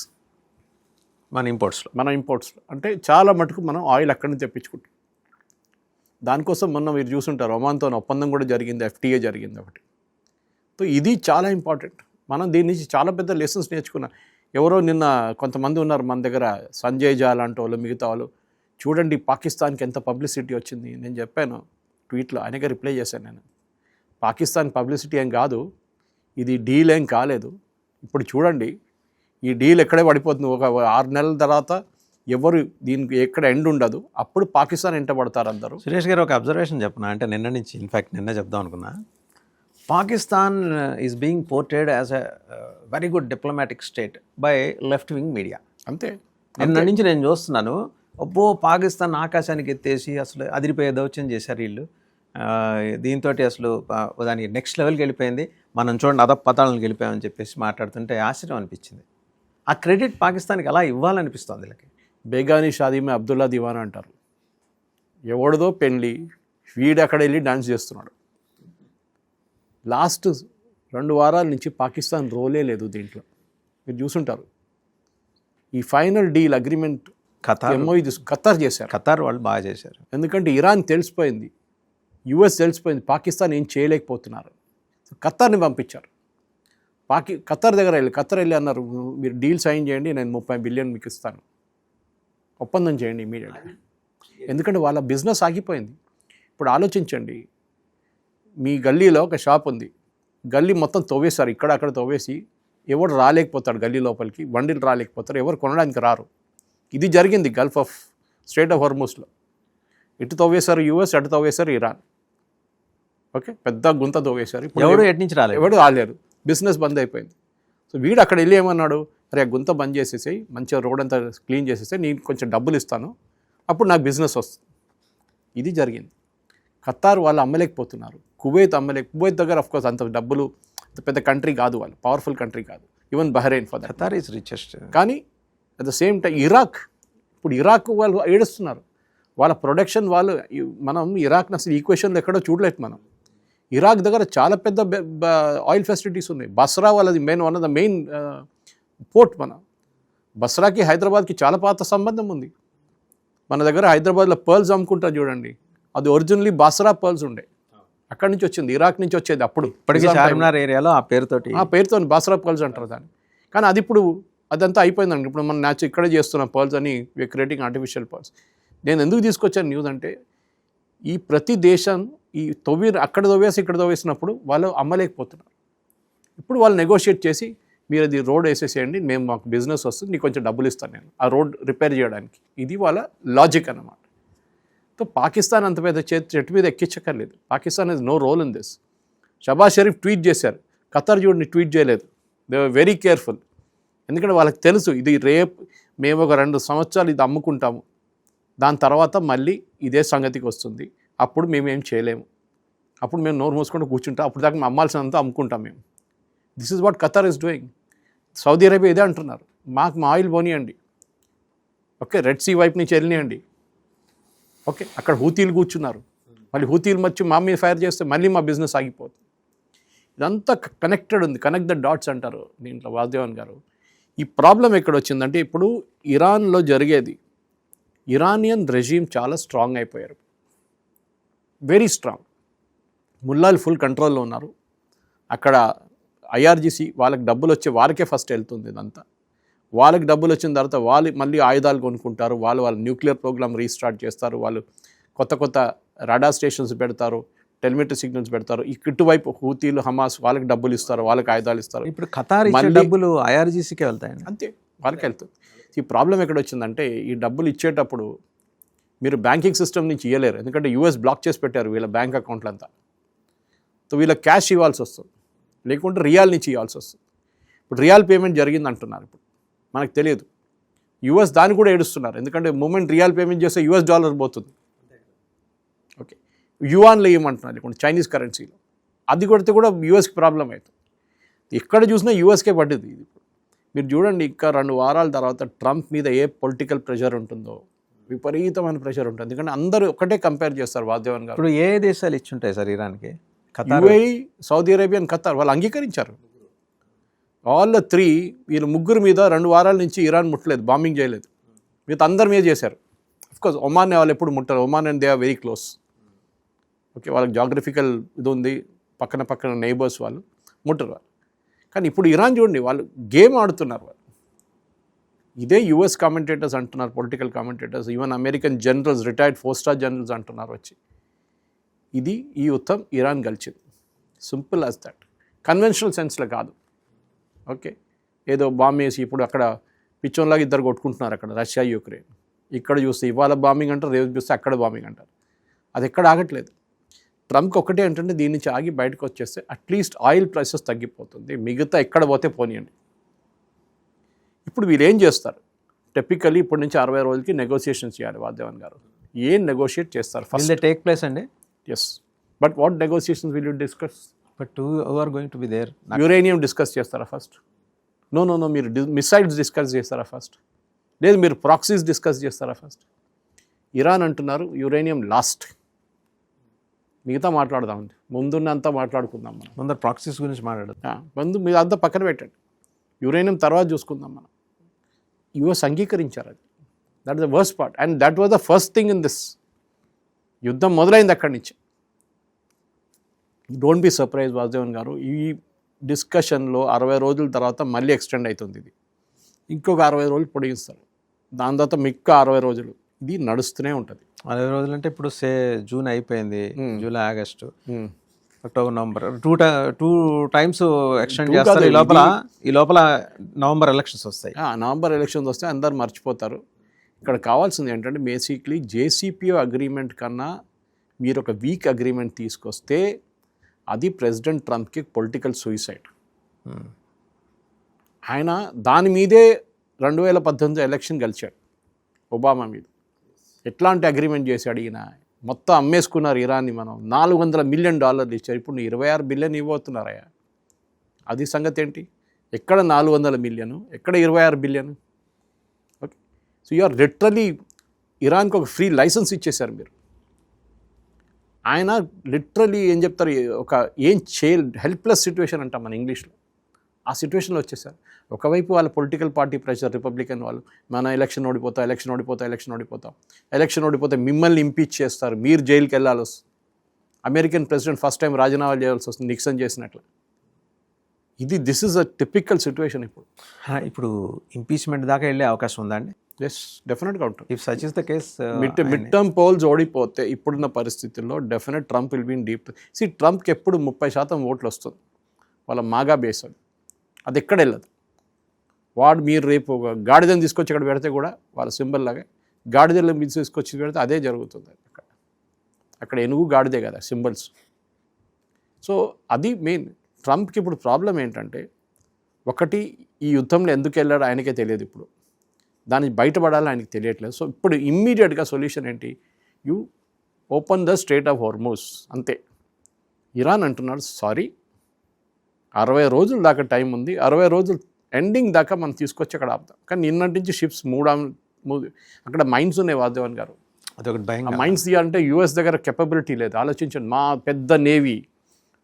మన ఇంపోర్ట్స్లో. అంటే చాలా మటుకు మనం ఆయిల్ అక్కడి నుంచి తెప్పించుకుంటాం. దానికోసం మొన్న మీరు చూసుంటారు, ఒమాన్తో ఒప్పందం కూడా జరిగింది, FTA జరిగింది ఒకటి. సో ఇది చాలా ఇంపార్టెంట్. మనం దీని నుంచి చాలా పెద్ద లెసన్స్ నేర్చుకున్నాం. ఎవరో నిన్న కొంతమంది ఉన్నారు మన దగ్గర, సంజయ్ జా లాంటి వాళ్ళు, మిగతా వాళ్ళు, చూడండి పాకిస్తాన్కి ఎంత పబ్లిసిటీ వచ్చింది. నేను చెప్పాను ట్వీట్లో, ఆయనగా రిప్లై చేశాను నేను, పాకిస్తాన్ పబ్లిసిటీ ఏం కాదు, ఇది డీల్ ఏం కాలేదు. ఇప్పుడు చూడండి ఈ డీల్ ఎక్కడే పడిపోతుంది. ఒక 6 నెలల తర్వాత ఎవరు దీనికి ఎక్కడ ఎండ్ ఉండదు, అప్పుడు పాకిస్తాన్ ఎంట పడతారు అందరూ. సురేష్ గారు, ఒక అబ్జర్వేషన్ చెప్పనా, అంటే నిన్న నుంచి, ఇన్ఫ్యాక్ట్ నిన్న చెప్దాం అనుకున్నా, Pakistan is being portrayed as a very good diplomatic state by left wing media. అంతే. నిన్న నుంచి నేను చూస్తున్నాను, అబ్బో పాకిస్తాన్ ఆకాశానికి ఎత్తేసి అసలు అదిరిపోయే దౌత్యం చేశారు వీళ్ళు, దీంతో అసలు దానికి నెక్స్ట్ లెవెల్కి వెళ్ళిపోయింది, మనం చూడండి అధపతాళానికి వెళ్ళిపోయామని చెప్పేసి మాట్లాడుతుంటే ఆశ్చర్యం అనిపించింది. ఆ క్రెడిట్ పాకిస్తాన్కి ఎలా ఇవ్వాలనిపిస్తుంది వీళ్ళకి. బేగానీ షాదీ మే అబ్దుల్లా దివానా అంటారు. ఎవడిదో పెళ్ళి, వీడు అక్కడ వెళ్ళి డాన్స్ చేస్తున్నాడు. లాస్ట్ 2 వారాల నుంచి పాకిస్తాన్ రోలే లేదు దీంట్లో, మీరు చూసుంటారు. ఈ ఫైనల్ డీల్ అగ్రిమెంట్ ఖతార్ చేశారు. ఖతార్ వాళ్ళు బాగా చేశారు. ఎందుకంటే ఇరాన్ తెలిసిపోయింది, US తెలిసిపోయింది పాకిస్తాన్ ఏం చేయలేకపోతున్నారు. ఖతార్ని పంపించారు. ఖతార్ దగ్గర ఖతార్ వెళ్ళి అన్నారు, మీరు డీల్ సైన్ చేయండి, నేను 30 బిలియన్ మీకు ఇస్తాను, ఒప్పందం చేయండి ఇమీడియట్గా. ఎందుకంటే వాళ్ళ బిజినెస్ ఆగిపోయింది. ఇప్పుడు ఆలోచించండి, మీ గల్లీలో ఒక షాప్ ఉంది, గల్లీ మొత్తం తవ్వేశారు, ఇక్కడ అక్కడ తవ్వేసి, ఎవరు రాలేకపోతాడు గల్లీ లోపలికి, బండిలు రాలేకపోతారు, ఎవరు కొనడానికి రారు. ఇది జరిగింది గల్ఫ్ ఆఫ్ స్ట్రైట్ ఆఫ్ హార్మూజ్లో. ఇటు తవ్వేశారు US, అటు తవ్వేశారు ఇరాన్. ఓకే, పెద్ద గుంత తవ్వేశారు. ఎవరు ఎటు నుంచి ఎవరు రాలేరు, బిజినెస్ బంద్ అయిపోయింది. సో వీడు అక్కడ వెళ్ళి ఏమన్నాడు, అరే ఆ గుంత బంద్ చేసేసాయి, మంచిగా రోడ్ అంతా క్లీన్ చేసేస్తే నేను కొంచెం డబ్బులు ఇస్తాను, అప్పుడు నాకు బిజినెస్ వస్తుంది. ఇది జరిగింది. ఖతార్ వాళ్ళు అమ్మలేకపోతున్నారు, కువైత్ కువైత్ దగ్గర ఆఫ్కోర్స్ అంత డబ్బులు, పెద్ద కంట్రీ కాదు, వాళ్ళు పవర్ఫుల్ కంట్రీ కాదు, even Bahrain for that. Qatar is richest. కానీ అట్ ద సేమ్ టైం ఇప్పుడు ఇరాక్ వాళ్ళు ఏడుస్తున్నారు. వాళ్ళ ప్రొడక్షన్ వాళ్ళు, మనం ఇరాక్ని అసలు ఈక్వేషన్లో ఎక్కడో చూడలేదు మనం. ఇరాక్ దగ్గర చాలా పెద్ద ఆయిల్ ఫెసిలిటీస్ ఉన్నాయి. బస్రా వాళ్ళది one of the main port. బస్రాకి హైదరాబాద్కి చాలా పాత సంబంధం ఉంది. మన దగ్గర హైదరాబాద్లో పర్ల్స్ అమ్ముకుంటారు చూడండి, అది ఒరిజినల్లీ బస్రా పర్ల్స్ ఉండే, అక్కడి నుంచి వచ్చింది, ఇరాక్ నుంచి వచ్చేది. అప్పుడు చార్మినార్ ఏరియాలో ఆ పేరుతో బస్రా పర్ల్స్ అంటారు దాన్ని. కానీ అది ఇప్పుడు అదంతా అయిపోయిందండి. ఇప్పుడు మనం ఇక్కడే చేస్తున్నాం పర్ల్స్ అని, వీఆర్ క్రియేటింగ్ ఆర్టిఫిషియల్ పర్ల్స్. నేను ఎందుకు తీసుకొచ్చాను న్యూస్ అంటే, ఈ ప్రతి దేశం ఈ అక్కడ తవ్వేసి ఇక్కడ తవ్వేసినప్పుడు వాళ్ళు అమ్మలేకపోతున్నారు. ఇప్పుడు వాళ్ళు నెగోషియేట్ చేసి, మీరు అది రోడ్ వేసేసేయండి, మేము మాకు బిజినెస్ వస్తుంది, నీకు కొంచెం డబ్బులు ఇస్తాను నేను ఆ రోడ్ రిపేర్ చేయడానికి. ఇది వాళ్ళ లాజిక్ అన్నమాట. సో పాకిస్తాన్ అంత పెద్ద చెట్టు మీద ఎక్కించక్కర్లేదు. Pakistan is no role in this. Shehbaz Sharif tweet చేశారు, ఖతార్ చూడండి ట్వీట్ చేయలేదు. They were very careful. ఎందుకంటే వాళ్ళకి తెలుసు, ఇది మేము ఒక 2 సంవత్సరాలు ఇది అమ్ముకుంటాము, దాని తర్వాత మళ్ళీ ఇదే సంగతికి వస్తుంది, అప్పుడు మేమేం చేయలేము, అప్పుడు మేము నోరు మూసుకుంటూ కూర్చుంటాం, అప్పుడు దాకా మేము అమ్మాల్సినంత అమ్ముకుంటాం మేము. This is what Qatar is doing. Saudi Arabia ఇదే అంటున్నారు, మాకు మా ఆయిల్ పోనీయండి, ఓకే, రెడ్ సీ వైపు నుంచి వెళ్ళినాయండి. ఓకే, అక్కడ హూతీలు కూర్చున్నారు, మళ్ళీ హూతీలు వచ్చి మా మీద ఫైర్ చేస్తే మళ్ళీ మా బిజినెస్ ఆగిపోతుంది. ఇదంతా కనెక్టెడ్ ఉంది, కనెక్ట్ ద డాట్స్ అంటారు దీంట్లో వాసుదేవన్ గారు. ఈ ప్రాబ్లం ఎక్కడ వచ్చిందంటే ఇప్పుడు ఇరాన్లో జరిగేది, ఇరానియన్ రెజీమ్ చాలా స్ట్రాంగ్ అయిపోయారు, వెరీ స్ట్రాంగ్. ముల్లాలు ఫుల్ కంట్రోల్లో ఉన్నారు. అక్కడ ఐఆర్జీసీ వాళ్ళకి డబ్బులు వచ్చే వారికే ఫస్ట్ వెళ్తుంది ఇదంతా. వాళ్ళకి డబ్బులు వచ్చిన తర్వాత వాళ్ళు మళ్ళీ ఆయుధాలు కొనుక్కుంటారు, వాళ్ళ న్యూక్లియర్ ప్రోగ్రామ్ రీస్టార్ట్ చేస్తారు, వాళ్ళు కొత్త రాడార్ స్టేషన్స్ పెడతారు, టెలిమెట్రీ సిగ్నల్స్ పెడతారు. ఇటువైపు హూతీలు హమాస్ వాళ్ళకి డబ్బులు ఇస్తారు, వాళ్ళకి ఆయుధాలు ఇస్తారు. ఇప్పుడు ఖతార్ ఇచ్చే డబ్బులు ఐఆర్జీసీకే వెళ్తాయండి, అంతే వాళ్ళకి వెళ్తుంది. ఈ ప్రాబ్లం ఎక్కడ వచ్చిందంటే ఈ డబ్బులు ఇచ్చేటప్పుడు మీరు బ్యాంకింగ్ సిస్టమ్ నుంచి ఇవ్వలేరు, ఎందుకంటే యూఎస్ బ్లాక్ చేసి పెట్టారు వీళ్ళ బ్యాంక్ అకౌంట్లంతా. సో వీళ్ళకి క్యాష్ ఇవ్వాల్సి వస్తుంది, లేకుంటే రియాల్ నుంచి ఇవ్వాల్సి వస్తుంది. ఇప్పుడు రియాల్ పేమెంట్ జరిగింది అంటున్నారు, ఇప్పుడు మనకు తెలియదు. యూఎస్ దాన్ని కూడా ఏడుస్తున్నారు, ఎందుకంటే మూమెంట్ రియాల్ పేమెంట్ చేస్తే యూఎస్ డాలర్ పోతుంది. ఓకే, యువాన్లో ఏమంటున్నారు, లేకుంటే చైనీస్ కరెన్సీలో అది కొడితే కూడా యూఎస్కి ప్రాబ్లం అవుతుంది. ఎక్కడ చూసినా యూఎస్కే పడ్డది ఇది. మీరు చూడండి, ఇంకా 2 వారాల తర్వాత ట్రంప్ మీద ఏ పొలిటికల్ ప్రెషర్ ఉంటుందో, విపరీతమైన ప్రెషర్ ఉంటుంది. ఎందుకంటే అందరూ ఒకటే కంపేర్ చేస్తారు వాసుదేవన్ గారు. ఇప్పుడు ఏ దేశాలు ఇచ్చుంటాయి సార్ ఇరాన్కి? యుఏఈ, సౌదీ అరేబియా, ఖతార్ వాళ్ళు అంగీకరించారు. ఆల్ 3 వీళ్ళు ముగ్గురు మీద 2 వారాల నుంచి ఇరాన్ ముట్టలేదు, బాంబింగ్ చేయలేదు. మిగతా అందరి మీద చేశారు. అఫ్కోర్స్ ఒమాన్ వాళ్ళు ఎప్పుడు ముట్టారు, Oman and they are very close. Okay, వాళ్ళకి జాగ్రఫికల్ ఇది ఉంది, పక్కన నైబర్స్, వాళ్ళు ముట్టరు వాళ్ళు. కానీ ఇప్పుడు ఇరాన్ చూడండి, వాళ్ళు గేమ్ ఆడుతున్నారు. వాళ్ళు ఇదే యుఎస్ కామెంటేటర్స్ అంటున్నారు, political commentators, even American generals, retired 4-star generals అంటున్నారు వచ్చి, ఇది ఈ యుద్ధం ఇరాన్ గెలిచింది, సింపుల్ యాజ్ దట్. కన్వెన్షనల్ సెన్స్లో కాదు. ఓకే, ఏదో బాంబ్ వేసి ఇప్పుడు అక్కడ పిచ్చోన్లాగా ఇద్దరు కొట్టుకుంటున్నారు అక్కడ, రష్యా యుక్రెయిన్. ఇక్కడ చూస్తే ఇవాళ బాంబింగ్ అంటారు, రేపు చూస్తే అక్కడ బాంబింగ్ అంటారు. అది ఎక్కడ ఆగట్లేదు. ట్రంప్కి ఒకటే ఏంటంటే దీని నుంచి ఆగి బయటకు వచ్చేస్తే అట్లీస్ట్ ఆయిల్ ప్రైసెస్ తగ్గిపోతుంది, మిగతా ఎక్కడ పోతే పోనీయండి. ఇప్పుడు వీళ్ళు ఏం చేస్తారు, టిపికలీ ఇప్పటి నుంచి 60 రోజులకి నెగోసియేషన్స్ చేయాలి వాసుదేవన్ గారు. ఏం నెగోషియేట్ చేస్తారు ఫస్ట్ టేక్ ప్లేస్ అండి? Yes, but what negotiations will you discuss? But who are going to be there? Uranium discuss చేస్తారా ఫస్ట్? నో, మీరు మిసైల్స్ డిస్కస్ చేస్తారా ఫస్ట్? లేదు మీరు ప్రాక్సీస్ డిస్కస్ చేస్తారా ఫస్ట్? ఇరాన్ అంటున్నారు యురేనియం లాస్ట్, మిగతా మాట్లాడదామండి, ముందున్నంతా మాట్లాడుకుందాం మనం. ముందర ప్రాక్సీస్ గురించి మాట్లాడదు, మీరు అంతా పక్కన పెట్టండి, యురేనియం తర్వాత చూసుకుందాం మనం. యుఎస్ అంగీకరించారు అది. That is the worst part and that was the first thing in this. యుద్ధం మొదలైంది అక్కడి నుంచి. డోంట్ బి సర్ప్రైజ్ వాసుదేవన్ గారు, ఈ డిస్కషన్లో 60 రోజుల తర్వాత మళ్ళీ ఎక్స్టెండ్ అవుతుంది ఇది. ఇంకొక 60 రోజులు పొడిగిస్తారు, దాని తర్వాత మిక్క 60 రోజులు ఇది నడుస్తూనే ఉంటుంది. 60 రోజులు అంటే ఇప్పుడు జూన్ అయిపోయింది, July, August, October, November, two times extend చేస్తారు. ఈ లోపల నవంబర్ ఎలక్షన్స్ వస్తాయి. నవంబర్ ఎలక్షన్స్ వస్తే అందరు మర్చిపోతారు. ఇక్కడ కావాల్సింది ఏంటంటే బేసిక్లీ జేసీపీఓ అగ్రిమెంట్ కన్నా మీరు ఒక వీక్ అగ్రిమెంట్ తీసుకొస్తే అది ప్రెసిడెంట్ ట్రంప్కి పొలిటికల్ సూసైడ్. ఆయన దాని మీదే 2018 ఎలక్షన్ గెలిచాడు ఒబామా మీద. ఎట్లాంటి అగ్రిమెంట్ చేశాడు ఈయన, మొత్తం అమ్మేసుకున్నారు ఇరాన్ని. మనం $400 మిలియన్ ఇచ్చారు, ఇప్పుడు 26 బిలియన్ ఇవ్వబోతున్నారయ్యా. అది సంగతి ఏంటి? ఎక్కడ 400 మిలియన్, ఎక్కడ 26 billion? Okay, so you are literally ఇరాన్కి ఒక ఫ్రీ లైసెన్స్ ఇచ్చేశారు మీరు. ఆయన లిటరలీ ఏం చెప్తారు, ఒక హెల్ప్లెస్ సిచ్యువేషన్ అంటాం మన ఇంగ్లీష్లో, ఆ సిచ్యువేషన్లో వచ్చేసారు. ఒకవైపు వాళ్ళ పొలిటికల్ పార్టీ ప్రెషర్, రిపబ్లికన్ వాళ్ళు, మన ఎలక్షన్ ఓడిపోతే మిమ్మల్ని ఇంపీచ్ చేస్తారు, మీరు జైలుకి వెళ్ళాల్సి వస్తుంది. అమెరికన్ ప్రెసిడెంట్ ఫస్ట్ టైం రాజీనామా చేయాల్సి వస్తుంది నిక్సన్ చేసినట్లు. This is a typical situation. ఇప్పుడు ఇంపీచ్మెంట్ దాకా వెళ్ళే అవకాశం ఉందా అండి? ఎస్, డెఫినెట్గా ఉంటుంది. If such is the case, mid term polls ఓడిపోతే ఇప్పుడున్న పరిస్థితుల్లో definite Trump will be in deep. ట్రంప్కి ఎప్పుడు 30% ఓట్లు వస్తుంది, వాళ్ళ మాగా బేస్ అది ఎక్కడ వెళ్ళదు. మీరు రేపు ఒక గాడిదని తీసుకొచ్చి ఇక్కడ పెడితే కూడా వాళ్ళ సింబల్ లాగా గాడిదలు మీద తీసుకొచ్చి పెడితే అదే జరుగుతుంది. అక్కడ ఎనుగు గాడిదే కదా సింబల్స్. సో అది మెయిన్. ట్రంప్కి ఇప్పుడు ప్రాబ్లం ఏంటంటే, ఒకటి ఈ యుద్ధంలో ఎందుకు వెళ్ళాడో ఆయనకే తెలియదు, ఇప్పుడు దాన్ని బయటపడాలని ఆయనకి తెలియట్లేదు. సో ఇప్పుడు ఇమ్మీడియట్గా సొల్యూషన్ ఏంటి, you open the strait of Hormuz, అంతే. ఇరాన్ అంటున్నాడు సారీ 60 రోజుల దాకా టైం ఉంది, 60 రోజులు ఎండింగ్ దాకా మనం తీసుకొచ్చి అక్కడ ఆపుతాం. కానీ నిన్నటి నుంచి షిప్స్ అక్కడ మైన్స్ ఉన్నాయి వాదేవన్ గారు. అదొకటి ఆ భయంగా. మైన్స్ తీయాలంటే యూఎస్ దగ్గర కెపబిలిటీ లేదు. ఆలోచించండి, మా పెద్ద navy,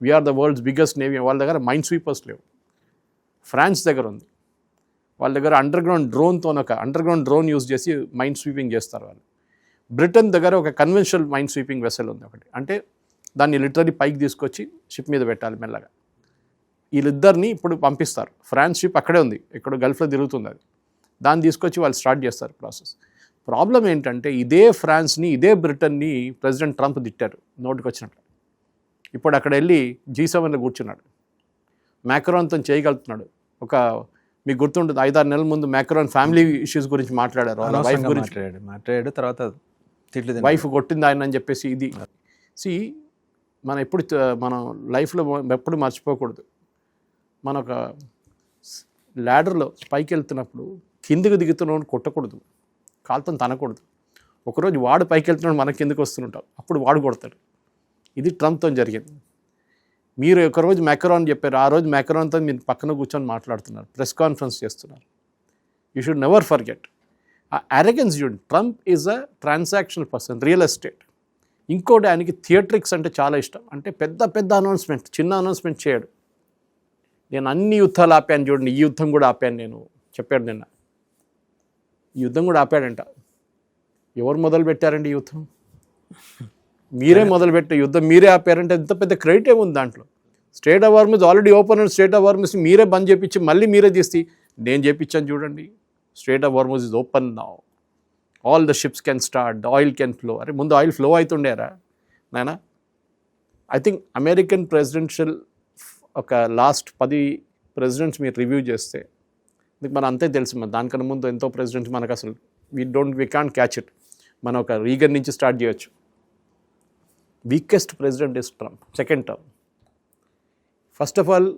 we are the world's biggest navy, వాళ్ళ దగ్గర మైన్ స్వీపర్స్ లేవు. ఫ్రాన్స్ దగ్గర ఉంది, వాళ్ళ దగ్గర అండర్ గ్రౌండ్ డ్రోన్ యూజ్ చేసి మైన్ స్వీపింగ్ చేస్తారు వాళ్ళు. బ్రిటన్ దగ్గర ఒక కన్వెన్షనల్ మైన్ స్వీపింగ్ వెసల్ ఉంది ఒకటి, అంటే దాన్ని లిటరరీ పైకి తీసుకొచ్చి షిప్ మీద పెట్టాలి మెల్లగా. వీళ్ళిద్దరిని ఇప్పుడు పంపిస్తారు. ఫ్రాన్స్ షిప్ అక్కడే ఉంది, ఇక్కడ గల్ఫ్లో తిరుగుతుంది, అది దాన్ని తీసుకొచ్చి వాళ్ళు స్టార్ట్ చేస్తారు ప్రాసెస్. ప్రాబ్లం ఏంటంటే ఇదే ఫ్రాన్స్ని, ఇదే బ్రిటన్ని ప్రెసిడెంట్ ట్రంప్ తిట్టారు నోటికి వచ్చినట్లు. ఇప్పుడు అక్కడ వెళ్ళి G7లో కూర్చున్నాడు, మ్యాక్రాన్తో చేయగలుగుతున్నాడు. మీకు గుర్తుంటుంది 5-6 నెలల ముందు మ్యాక్రాన్ ఫ్యామిలీ ఇష్యూస్ గురించి మాట్లాడారు, వాళ్ళ వైఫ్ గురించి మాట్లాడాడు, తర్వాత తిట్లు వైఫ్ కొట్టింది ఆయన అని చెప్పేసి. ఇది మనం లైఫ్లో ఎప్పుడు మర్చిపోకూడదు. మన ఒక ల్యాడర్లో పైకి వెళ్తున్నప్పుడు కిందికి దిగుతున్నాడు కొట్టకూడదు, కాలుతో తనకూడదు. ఒకరోజు వాడు పైకి వెళ్తున్నాడు, మన కిందకి వస్తుంటాం, అప్పుడు వాడు కొడతాడు. ఇది ట్రంప్తో జరిగింది. మీరు ఒకరోజు మ్యాక్రాన్ చెప్పారు, ఆ రోజు మ్యాక్రాన్తో మీరు పక్కన కూర్చొని మాట్లాడుతున్నారు, ప్రెస్ కాన్ఫరెన్స్ చేస్తున్నారు. యూ షుడ్ నెవర్ ఫర్గెట్ ఆ అరెగెన్స్. చూడండి, Trump is a transactional person, real estate. ఇంకోటి, ఆయనకి థియేట్రిక్స్ అంటే చాలా ఇష్టం. అంటే పెద్ద పెద్ద అనౌన్స్మెంట్, చిన్న అనౌన్స్మెంట్ చేయడు. నేను అన్ని యుద్ధాలు ఆపాను చూడండి, ఈ యుద్ధం కూడా ఆపాను నేను చెప్పాడు నిన్న. ఈ యుద్ధం కూడా ఆపాడంట. ఎవరు మొదలు పెట్టారండి ఈ యుద్ధం? మీరే మొదలుపెట్టే యుద్ధం మీరే ఆపారంటే ఎంత పెద్ద క్రెడిట్ ఏముంది దాంట్లో? State of Hormuz already open and state of Hormuz మీరే బంద్ చేయించి మళ్ళీ మీరే తీసి నేను చేయించాను చూడండి. State of Hormuz is open now, all the ships can start, the oil can flow. అరే ముందు ఆయిల్ ఫ్లో అవుతుండేరా నాయనా? ఐ థింక్ అమెరికన్ ప్రెసిడెన్షియల్ ఒక లాస్ట్ 10 ప్రెసిడెంట్స్ మీరు రివ్యూ చేస్తే మన అంతే తెలుసు. మన దానికన్నా ముందు ఎంతో ప్రెసిడెంట్స్ మనకు అసలు వీ కాంట్ క్యాచ్ ఇట్. మనం ఒక రీగన్ నుంచి స్టార్ట్ చేయొచ్చు. Weakest president is Trump, second term. First of all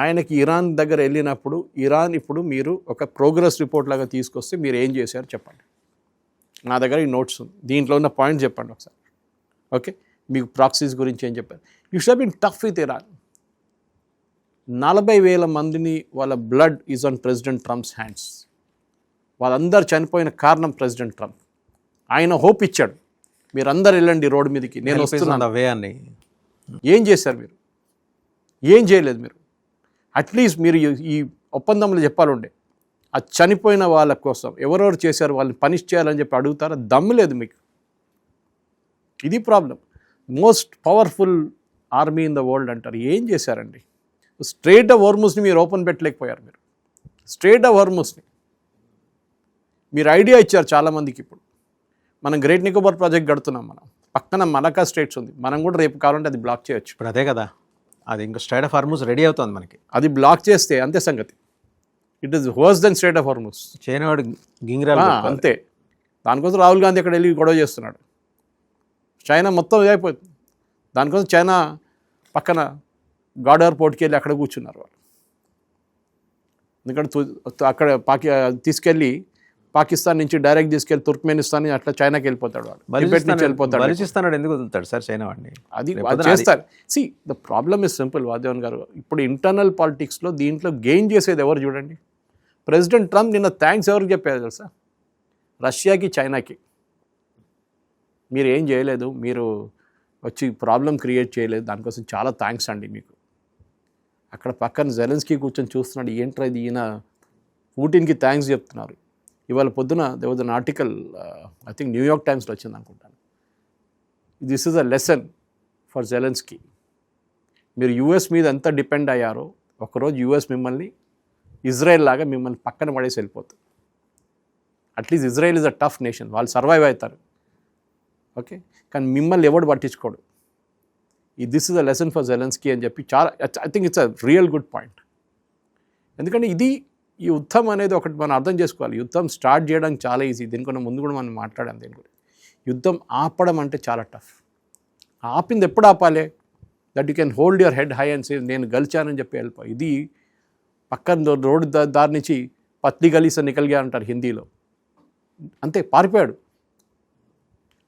ఆయనకి ఇరాన్ దగ్గర వెళ్ళినప్పుడు, ఇరాన్ ఇప్పుడు మీరు ఒక ప్రోగ్రెస్ రిపోర్ట్ లాగా తీసుకొస్తే మీరు ఏం చేశారు చెప్పండి. నా దగ్గర ఈ నోట్స్ ఉంది, దీంట్లో ఉన్న పాయింట్స్ చెప్పండి ఒకసారి. ఓకే, మీకు ప్రాక్సీస్ గురించి ఏం చెప్పారు? You should been tough with Iran. 40,000 మందిని వాళ్ళ blood is on President Trump's hands. వాళ్ళందరూ చనిపోయిన కారణం ప్రెసిడెంట్ ట్రంప్. ఆయన హోప్ ఇచ్చాడు, మీరందరూ వెళ్ళండి రోడ్డు మీదకి, నేను వస్తున్నాను. ఏం చేశారు మీరు? ఏం చేయలేదు మీరు. అట్లీస్ట్ మీరు ఈ ఒప్పందంలో చెప్పాలండే ఆ చనిపోయిన వాళ్ళ కోసం ఎవరెవరు చేశారు వాళ్ళని పనిష్ చేయాలని చెప్పి అడుగుతారా? దమ్ము లేదు మీకు. ఇది problem. Most powerful army in the world అంటారు, ఏం చేశారండి? స్ట్రేట్ ఆఫ్ హార్మజ్ని మీరు ఓపెన్ పెట్టలేకపోయారు. మీరు స్ట్రేట్ ఆఫ్ హార్మజ్ని మీరు ఐడియా ఇచ్చారు చాలామందికి. ఇప్పుడు మనం గ్రేట్ నికోబార్ ప్రాజెక్ట్ కడుతున్నాం, మనం పక్కన మలకా స్టేట్స్ ఉంది, మనం కూడా రేపు కావాలంటే అది బ్లాక్ చేయొచ్చు. ఇప్పుడు అదే కదా, అది ఇంకా స్ట్రేట్ ఆఫ్ హార్మజ్ రెడీ అవుతుంది మనకి. అది బ్లాక్ చేస్తే అంతే సంగతి. It is worse then strait of Hormuz. China వాడు గింగిరాలు అంతే. దానికోసం రాహుల్ గాంధీ అక్కడ వెళ్ళి గొడవ చేస్తున్నాడు. చైనా మొత్తం ఇదైపోతుంది. దానికోసం చైనా పక్కన గార్డర్ పోర్ట్కి వెళ్ళి అక్కడ కూర్చున్నారు వాళ్ళు. ఎందుకంటే అక్కడ తీసుకెళ్ళి పాకిస్తాన్ నుంచి డైరెక్ట్ తీసుకెళ్ళి తుర్క్మెనిస్తాన్ అట్లా చైనాకి వెళ్ళిపోతాడు వాడు. బలూచిస్తాన్ ఎందుకు వదులుతాడు సార్ చైనా వాడిని? అది చేస్తారు. See the problem is simple వాదేవన్ గారు. ఇప్పుడు ఇంటర్నల్ పాలిటిక్స్లో దీంట్లో గెయిన్ చేసేది ఎవరు చూడండి. ప్రెసిడెంట్ ట్రంప్ నిన్న థ్యాంక్స్ ఎవరికి చెప్పారు తెలుసా? రష్యాకి, చైనాకి. మీరు ఏం చేయలేదు, మీరు వచ్చి ప్రాబ్లం క్రియేట్ చేయలేదు, దానికోసం చాలా థ్యాంక్స్ అండి మీకు. అక్కడ పక్కన జెలెన్స్కీ కూర్చొని చూస్తున్నాడు, ఏంట్రా ఇది, ఈయన పుటిన్కి థ్యాంక్స్ చెప్తున్నారు. ఇవాళ పొద్దున they was an article, I think New York టైమ్స్లో వచ్చింది అనుకుంటాను. This is a lesson for Zelensky. మీరు యూఎస్ మీద ఎంత డిపెండ్ అయ్యారో, ఒకరోజు యూఎస్ మిమ్మల్ని ఇజ్రాయెల్ లాగా మిమ్మల్ని పక్కన పడేసి వెళ్ళిపోతుంది. At least Israel is a tough nation, వాళ్ళు సర్వైవ్ అవుతారు. ఓకే, కానీ మిమ్మల్ని ఎవడు పట్టించుకోడు. This is a lesson for Zelensky అని చెప్పి చాలా, I think it's a real good point. ఎందుకంటే ఈ యుద్ధం అనేది ఒకటి మనం అర్థం చేసుకోవాలి. యుద్ధం స్టార్ట్ చేయడానికి చాలా ఈజీ, దీనికన్నా ముందు కూడా మనం మాట్లాడాం దీని గురించి. యుద్ధం ఆపడం అంటే చాలా టఫ్. ఆపింది ఎప్పుడు ఆపాలి? That you can hold your head high and say నేను గెలిచానని చెప్పి వెళ్ళిపో. ఇది పక్కన రోడ్డు దారి నుంచి పత్లి గలీస నికల్గా అంటారు హిందీలో, అంతే పారిపోయాడు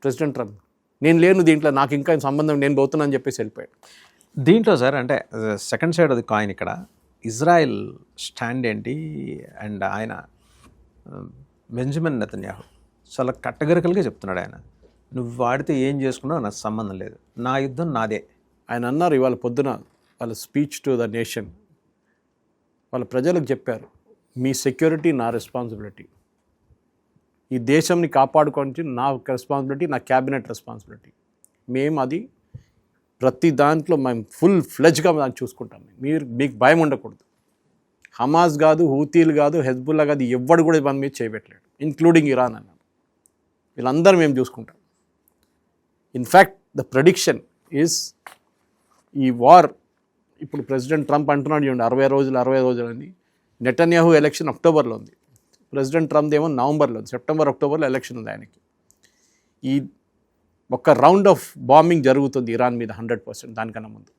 ప్రెసిడెంట్ ట్రంప్. నేను లేను దీంట్లో, నాకు ఇంకా సంబంధం, నేను పోతున్నాను చెప్పేసి వెళ్ళిపోయాడు. దీంట్లో సార్ అంటే second side of the coin ఇక్కడ ఇజ్రాయెల్ స్టాండ్ ఏంటి? అండ్ ఆయన బెంజమిన్ నెతన్యాహు చాలా కట్టగరికలుగా చెప్తున్నాడు ఆయన, నువ్వు వాడితే ఏం చేసుకున్నావు నాకు సంబంధం లేదు, నా యుద్ధం నాదే. ఆయన అన్నారు ఇవాళ పొద్దున వాళ్ళ స్పీచ్ టు ద నేషన్, వాళ్ళ ప్రజలకు చెప్పారు, మీ సెక్యూరిటీ నా రెస్పాన్సిబిలిటీ, ఈ దేశంని కాపాడుకోవడానికి నా రెస్పాన్సిబిలిటీ, నా క్యాబినెట్ రెస్పాన్సిబిలిటీ. మేము అది ప్రతి దాంట్లో మేము ఫుల్ ఫ్లెజ్గా దాన్ని చూసుకుంటాం. మీకు భయం ఉండకూడదు. హమాస్ కాదు, హూతీలు కాదు, హెజ్బుల్లా కాదు, ఎవ్వడు కూడా మన మీద చేయబెట్టలేడు, ఇంక్లూడింగ్ ఇరాన్ అన్నాడు. వీళ్ళందరూ మేము చూసుకుంటాం. ఇన్ఫ్యాక్ట్ ద ప్రెడిక్షన్ ఈజ్ ఈ వార్ ఇప్పుడు ప్రెసిడెంట్ ట్రంప్ అంటున్నాడు చూడండి 60 రోజులు అని. నెటన్యాహు ఎలక్షన్ అక్టోబర్లో ఉంది, ప్రెసిడెంట్ ట్రంప్ ఏమో నవంబర్లో ఉంది, సెప్టెంబర్ అక్టోబర్లో ఎలక్షన్ ఉంది ఆయనకి. ఈ ఒక రౌండ్ ఆఫ్ బాంబింగ్ జరుగుతుంది ఇరాన్ మీద 100%. దానికన్నా ముందు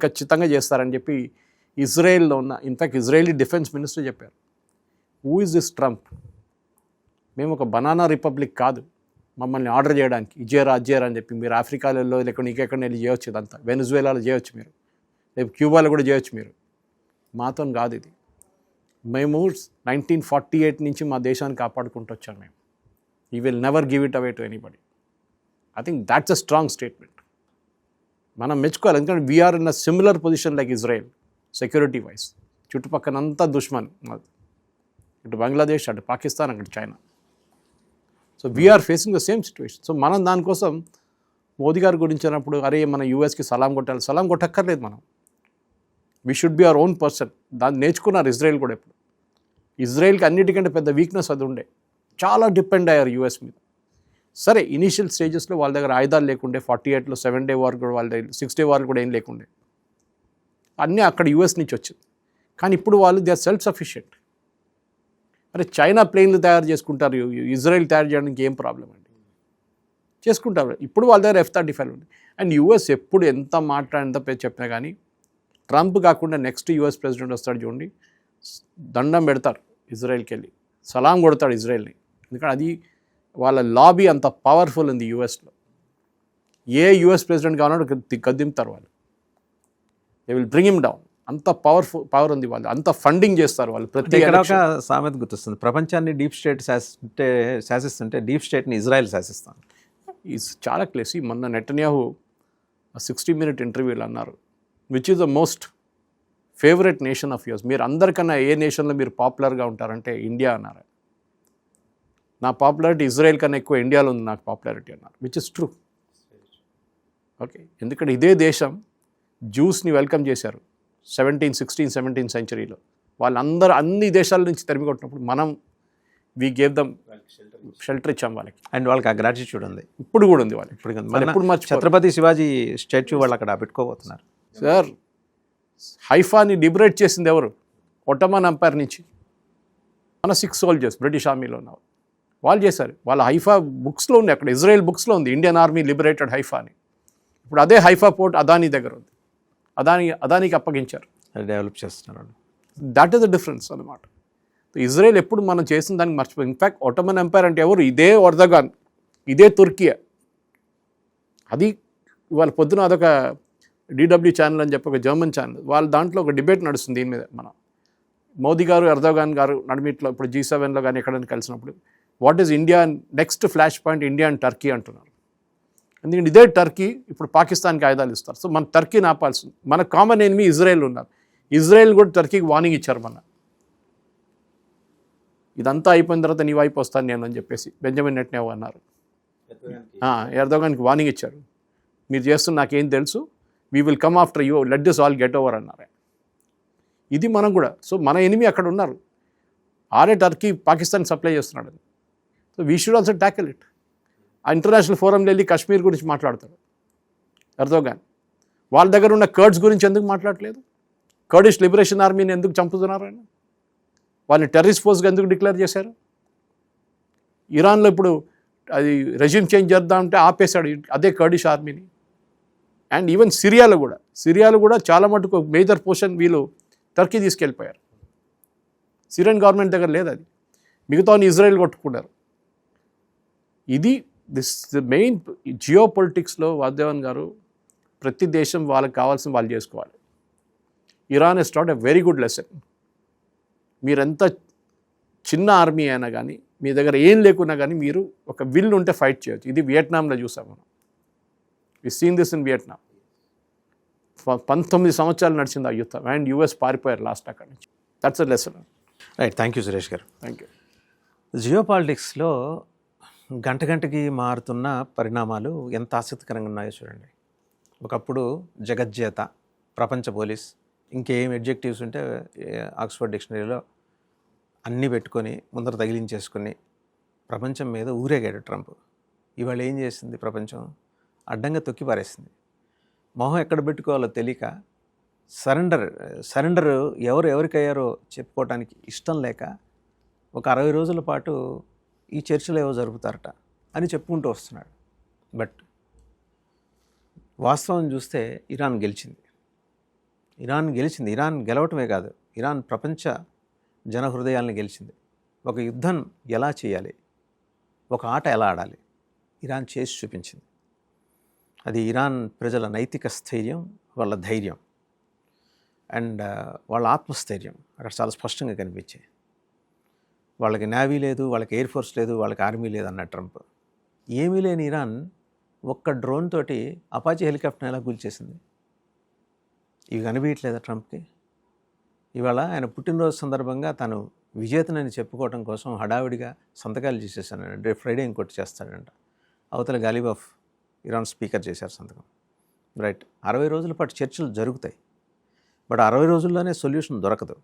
ఖచ్చితంగా చేస్తారని చెప్పి ఇజ్రాయెల్లో ఉన్న ఇన్ఫ్యాక్ట్ ఇజ్రాయేలీ డిఫెన్స్ మినిస్టర్ చెప్పారు, హూ ఇస్ దిస్ ట్రంప్, మేము ఒక బనానా రిపబ్లిక్ కాదు మమ్మల్ని ఆర్డర్ చేయడానికి ఇజేరా అజేరా అని చెప్పి, మీరు ఆఫ్రికాలలో లేకుండా ఇంకెక్కడ వెళ్ళి చేయొచ్చు, ఇదంతా వెనిజువేలాలో చేయొచ్చు మీరు, రేపు క్యూబాలో కూడా చేయొచ్చు మీరు, మాతో కాదు ఇది. మేము 1948 నుంచి మా దేశాన్ని కాపాడుకుంటూ వచ్చాం మేము. You will never give it away to anybody. I think that's a strong statement. మనం మెచ్చుకోవాలి, ఎందుకంటే we are in a similar position like Israel security wise. చుట్టుపక్కనంతా దుష్మన్, ఇటు బంగ్లాదేశ్, అటు పాకిస్తాన్, అటు China. So we are facing the same situation. So మనం దానికోసం మోదీ గారి గురించి అన్నప్పుడు అరే మన యూఎస్కి సలాం కొట్టాలి, సలాం కొట్టక్కర్లేదు మనం. We should be our own person. దాన్ని నేర్చుకున్నారు ఇజ్రాయెల్ కూడా. ఇప్పుడు ఇజ్రాయెల్కి అన్నిటికంటే పెద్ద వీక్నెస్ అది ఉండే, చాలా డిపెండ్ అయ్యారు యూఎస్ మీద. సరే ఇనీషియల్ స్టేజెస్లో వాళ్ళ దగ్గర ఆయుధాలు లేకుండే, 48లో 7 డే వార్ కూడా వాళ్ళ దగ్గర, 6 డే వార్ కూడా ఏం లేకుండే, అన్నీ అక్కడ యూఎస్ నుంచి వచ్చింది. కానీ ఇప్పుడు వాళ్ళు దే ఆర్ సెల్ఫ్ సఫిషియెంట్. అరే చైనా ప్లేన్లు తయారు చేసుకుంటారు, ఇజ్రాయెల్ తయారు చేయడానికి ఏం ప్రాబ్లం అండి, చేసుకుంటారు. ఇప్పుడు వాళ్ళ దగ్గర F-35 ఉంది. అండ్ యూఎస్ ఎప్పుడు ఎంత ఎంత పేరు చెప్పినా కానీ ట్రంప్ కాకుండా నెక్స్ట్ యూఎస్ ప్రెసిడెంట్ వస్తాడు చూడండి, దండం పెడతారు ఇజ్రాయెల్కి వెళ్ళి, సలాం కొడతాడు ఇజ్రాయెల్ని. ఎందుకంటే అది వాళ్ళ లాబీ అంత పవర్ఫుల్ ఉంది యూఎస్లో. ఏ యూఎస్ ప్రెసిడెంట్ కావాలంటే గద్దింపుతారు వాళ్ళు, they will bring him down. అంత పవర్ ఉంది వాళ్ళు, అంత ఫండింగ్ చేస్తారు వాళ్ళు. ప్రతి ఒక సామెత గుర్తొస్తుంది, ప్రపంచాన్ని డీప్ స్టేట్ శాసిస్తుంటే డీప్ స్టేట్ని ఇజ్రాయెల్ శాసిస్తాను. చాలా క్లేసి. మొన్న నెటన్యాహు 60-minute ఇంటర్వ్యూలు అన్నారు, which is the most favourite nation of US. మీరు అందరికన్నా ఏ నేషన్లో మీరు పాపులర్గా ఉంటారంటే ఇండియా అన్నారు. నా పాపులారిటీ ఇజ్రాయెల్ కన్నా ఎక్కువ ఇండియాలో ఉంది నాకు పాపులారిటీ అన్నారు, విచ్ ఇస్ ట్రూ. ఓకే, ఎందుకంటే ఇదే దేశం జ్యూస్ని వెల్కమ్ చేశారు 17th centuryలో. వాళ్ళందరూ అన్ని దేశాల నుంచి తరిమి కొట్టినప్పుడు మనం వీ గేవ్ దమ్ షెల్టర్ ఇచ్చాం వాళ్ళకి. అండ్ వాళ్ళకి ఆ గ్రాటిట్యూడ్ ఉంది, ఇప్పుడు కూడా ఉంది వాళ్ళకి. ఇప్పుడు ఛత్రపతి శివాజీ స్టాచ్యూ వాళ్ళు అక్కడ పెట్టుకోబోతున్నారు. సార్ హైఫాని లిబరేట్ చేసింది ఎవరు? ఒట్టమన్ ఎంపైర్ నుంచి మన 6 soldiers బ్రిటిష్ ఆర్మీలో ఉన్నారు, వాళ్ళు చేశారు. వాళ్ళ హైఫా బుక్స్లో ఉంది, అక్కడ ఇజ్రాయెల్ బుక్స్లో ఉంది ఇండియన్ ఆర్మీ లిబరేటెడ్ హైఫా అని. ఇప్పుడు అదే హైఫా పోర్ట్ అదానీ దగ్గర ఉంది, అదానికి అప్పగించారు, డెవలప్ చేస్తున్నారు. దాట్ ఈస్ ద డిఫరెన్స్ అనమాట. ఇజ్రాయెల్ ఎప్పుడు మనం చేసిన దానికి మర్చిపోయి. ఇన్ఫ్యాక్ట్ ఒట్టమన్ ఎంపైర్ అంటే ఎవరు? ఇదే ఎర్దోగాన్, ఇదే తుర్కియా. అది ఇవాళ పొద్దున అదొక DW ఛానల్ అని చెప్పి ఒక జర్మన్ ఛానల్, వాళ్ళ దాంట్లో ఒక డిబేట్ నడుస్తుంది దీని మీద. మన మోదీ గారు ఎర్దోగాన్ గారు నడిమిట్లో ఇప్పుడు G7లో కానీ ఎక్కడైనా కలిసినప్పుడు what is India next flash point, India and Turkey అంటున్నారు. ఎందుకంటే ఇదే టర్కీ ఇప్పుడు పాకిస్తాన్కి ఆయుధాలు ఇస్తారు. సో మన టర్కీని ఆపాల్సింది. మన కామన్ ఎనిమీ ఇజ్రాయెల్ ఉన్నారు. ఇజ్రాయెల్ కూడా టర్కీకి వార్నింగ్ ఇచ్చారు మొన్న, ఇదంతా అయిపోయిన తర్వాత నీ వైపు వస్తాను నేను అని చెప్పేసి బెంజమిన్ నెటన్యాహు అన్నారు. ఎర్దోగాన్కి వార్నింగ్ ఇచ్చారు, మీరు చేస్తున్న నాకేం తెలుసు, we will come after you, let this all get over అన్నారు. ఇది మనం కూడా. సో మన ఎనిమీ అక్కడ ఉన్నారు, ఆడే టర్కీ పాకిస్తాన్ సప్లై చేస్తున్నాడు. So we should also tackle it. ఆ ఇంటర్నేషనల్ ఫోరంలో వెళ్ళి కాశ్మీర్ గురించి మాట్లాడతాడు ఎర్దోగాన్. వాళ్ళ దగ్గర ఉన్న కర్డ్స్ గురించి ఎందుకు మాట్లాడలేదు? కర్డిష్ లిబరేషన్ ఆర్మీని ఎందుకు చంపుతున్నారు ఆయన? వాళ్ళని టెర్రరిస్ట్ ఫోర్స్గా ఎందుకు డిక్లేర్ చేశారు? ఇరాన్లో ఇప్పుడు అది రెజ్యూమ్ చేంజ్ చేద్దామంటే ఆపేశాడు అదే కర్డిష్ ఆర్మీని. అండ్ ఈవెన్ సిరియాలో కూడా చాలా మటుకు మేజర్ పోర్షన్ వీళ్ళు టర్కీ తీసుకెళ్ళిపోయారు. సిరియన్ గవర్నమెంట్ దగ్గర లేదు అది, మిగతా ఇజ్రాయెల్ కొట్టుకున్నారు. ఇది మెయిన్ జియో పొలిటిక్స్లో వాసుదేవన్ గారు, ప్రతి దేశం వాళ్ళకి కావాల్సిన వాళ్ళు చేసుకోవాలి. Iran is not a very good lesson. మీరెంత చిన్న ఆర్మీ అయినా కానీ మీ దగ్గర ఏం లేకున్నా కానీ మీరు ఒక విల్ ఉంటే ఫైట్ చేయొచ్చు. ఇది వియట్నాంలో చూసాం మనం. We seen this in Vietnam. 19 సంవత్సరాలు నడిచింది ఆ యుద్ధం అండ్ యూఎస్ పారిపోయారు లాస్ట్ అక్కడి నుంచి. That's a lesson. Right, thank you Suresh గారు. Thank you. జియో పాలిటిక్స్లో గంట గంటకి మారుతున్న పరిణామాలు ఎంత ఆసక్తికరంగా ఉన్నాయో చూడండి. ఒకప్పుడు జగజ్జేత, ప్రపంచ పోలీస్, ఇంకేం ఎడ్జెక్టివ్స్ ఉంటే ఆక్స్ఫర్డ్ డిక్షనరీలో అన్నీ పెట్టుకొని ముందర తగిలించేసుకుని ప్రపంచం మీద ఊరేగాడు ట్రంప్. ఇవాళ ఏం చేసింది ప్రపంచం? అడ్డంగా తొక్కి పారేసింది. మొహం ఎక్కడ పెట్టుకోవాలో తెలియక సరెండర్ ఎవరికయ్యారో చెప్పుకోవడానికి ఇష్టం లేక ఒక 60 రోజుల పాటు ఈ చర్చలు ఏవో జరుపుతారట అని చెప్పుకుంటూ వస్తున్నాడు. బట్ వాస్తవం చూస్తే ఇరాన్ గెలిచింది. ఇరాన్ గెలవటమే కాదు, ఇరాన్ ప్రపంచ జన హృదయాలను గెలిచింది. ఒక యుద్ధం ఎలా చేయాలి, ఒక ఆట ఎలా ఆడాలి ఇరాన్ చేసి చూపించింది. అది ఇరాన్ ప్రజల నైతిక స్థైర్యం, వాళ్ళ ధైర్యం అండ్ వాళ్ళ ఆత్మస్థైర్యం అక్కడ చాలా స్పష్టంగా కనిపించాయి. వాళ్ళకి నేవీ లేదు, వాళ్ళకి ఎయిర్ ఫోర్స్ లేదు, వాళ్ళకి ఆర్మీ లేదు అన్న ట్రంప్. ఏమీ లేని ఇరాన్ ఒక్క డ్రోన్ తోటి అపాచీ హెలికాప్టర్ని ఎలా కూల్చేసింది? ఇవి కనిపించలేదా ట్రంప్కి? ఇవాళ ఆయన పుట్టినరోజు సందర్భంగా తను విజేతనని చెప్పుకోవడం కోసం హడావిడిగా సంతకాలు చేసేసానండి. రేపు ఫ్రైడే ఇంకోటి చేస్తాడంట. అవతల గాలిబాఫ్ ఇరాన్ స్పీకర్ చేశారు సంతకం. రైట్, 60 రోజుల పాటు చర్చలు జరుగుతాయి. బట్ 60 రోజుల్లోనే సొల్యూషన్ దొరకదు.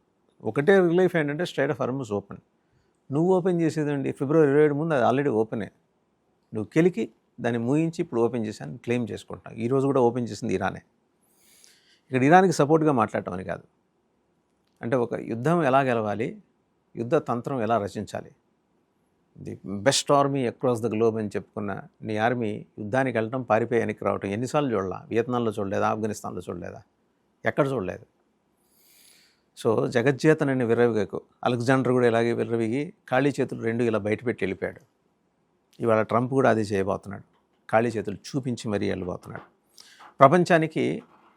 ఒకటే రిలీఫ్ ఏంటంటే స్ట్రైట్ ఆఫ్ హార్మజ్ ఓపెన్. నువ్వు ఓపెన్ చేసేదండి ఫిబ్రవరి 27 ముందు అది ఆల్రెడీ ఓపెనే. నువ్వు కెలికి దాన్ని మూయించి ఇప్పుడు ఓపెన్ చేశాను క్లెయిమ్ చేసుకుంటాను. ఈరోజు కూడా ఓపెన్ చేసింది ఇరానే. ఇక్కడ ఇరాన్కి సపోర్ట్గా మాట్లాడటం అని కాదు, అంటే ఒక యుద్ధం ఎలా గెలవాలి, యుద్ధ తంత్రం ఎలా రచించాలి. The best army across the globe అని చెప్పుకున్న నీ ఆర్మీ యుద్ధానికి వెళ్ళటం, పారిపోయి వెనక్కి రావటం ఎన్నిసార్లు చూడలా? వియత్నాంలో చూడలేదా? ఆఫ్ఘనిస్తాన్లో చూడలేదా? ఎక్కడ చూడలేదు. సో జగజ్జేతనని విర్రవిగకు. అలెగ్జాండర్ కూడా ఇలాగే విర్రవిగి ఖాళీ చేతులు 2 ఇలా బయటపెట్టి వెళ్ళిపోయాడు. ఇవాళ ట్రంప్ కూడా అదే చేయబోతున్నాడు. ఖాళీ చేతులు చూపించి మరీ వెళ్ళిపోతున్నాడు. ప్రపంచానికి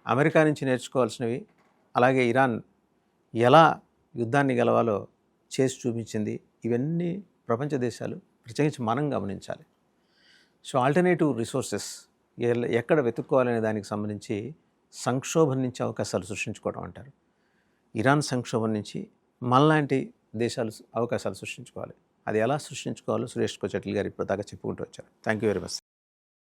అమెరికా నుంచి నేర్చుకోవాల్సినవి, అలాగే ఇరాన్ ఎలా యుద్ధాన్ని గెలవాలో చేసి చూపించింది. ఇవన్నీ ప్రపంచ దేశాలు, ప్రత్యేకించి మనం గమనించాలి. సో ఆల్టర్నేటివ్ రిసోర్సెస్ ఎక్కడ వెతుక్కోవాలనే దానికి సంబంధించి సంక్షోభం నుంచి అవకాశాలు సృష్టించుకోవడం అంటారు. ఇరాన్ సంక్షోభం నుంచి మనలాంటి దేశాలు అవకాశాలు సృష్టించుకోవాలి. అది ఎలా సృష్టించుకోవాలో సురేష్ కోచట్ల గారు ఇప్పుడు దాకా చెప్పుకుంటూ వచ్చారు. Thank you very much.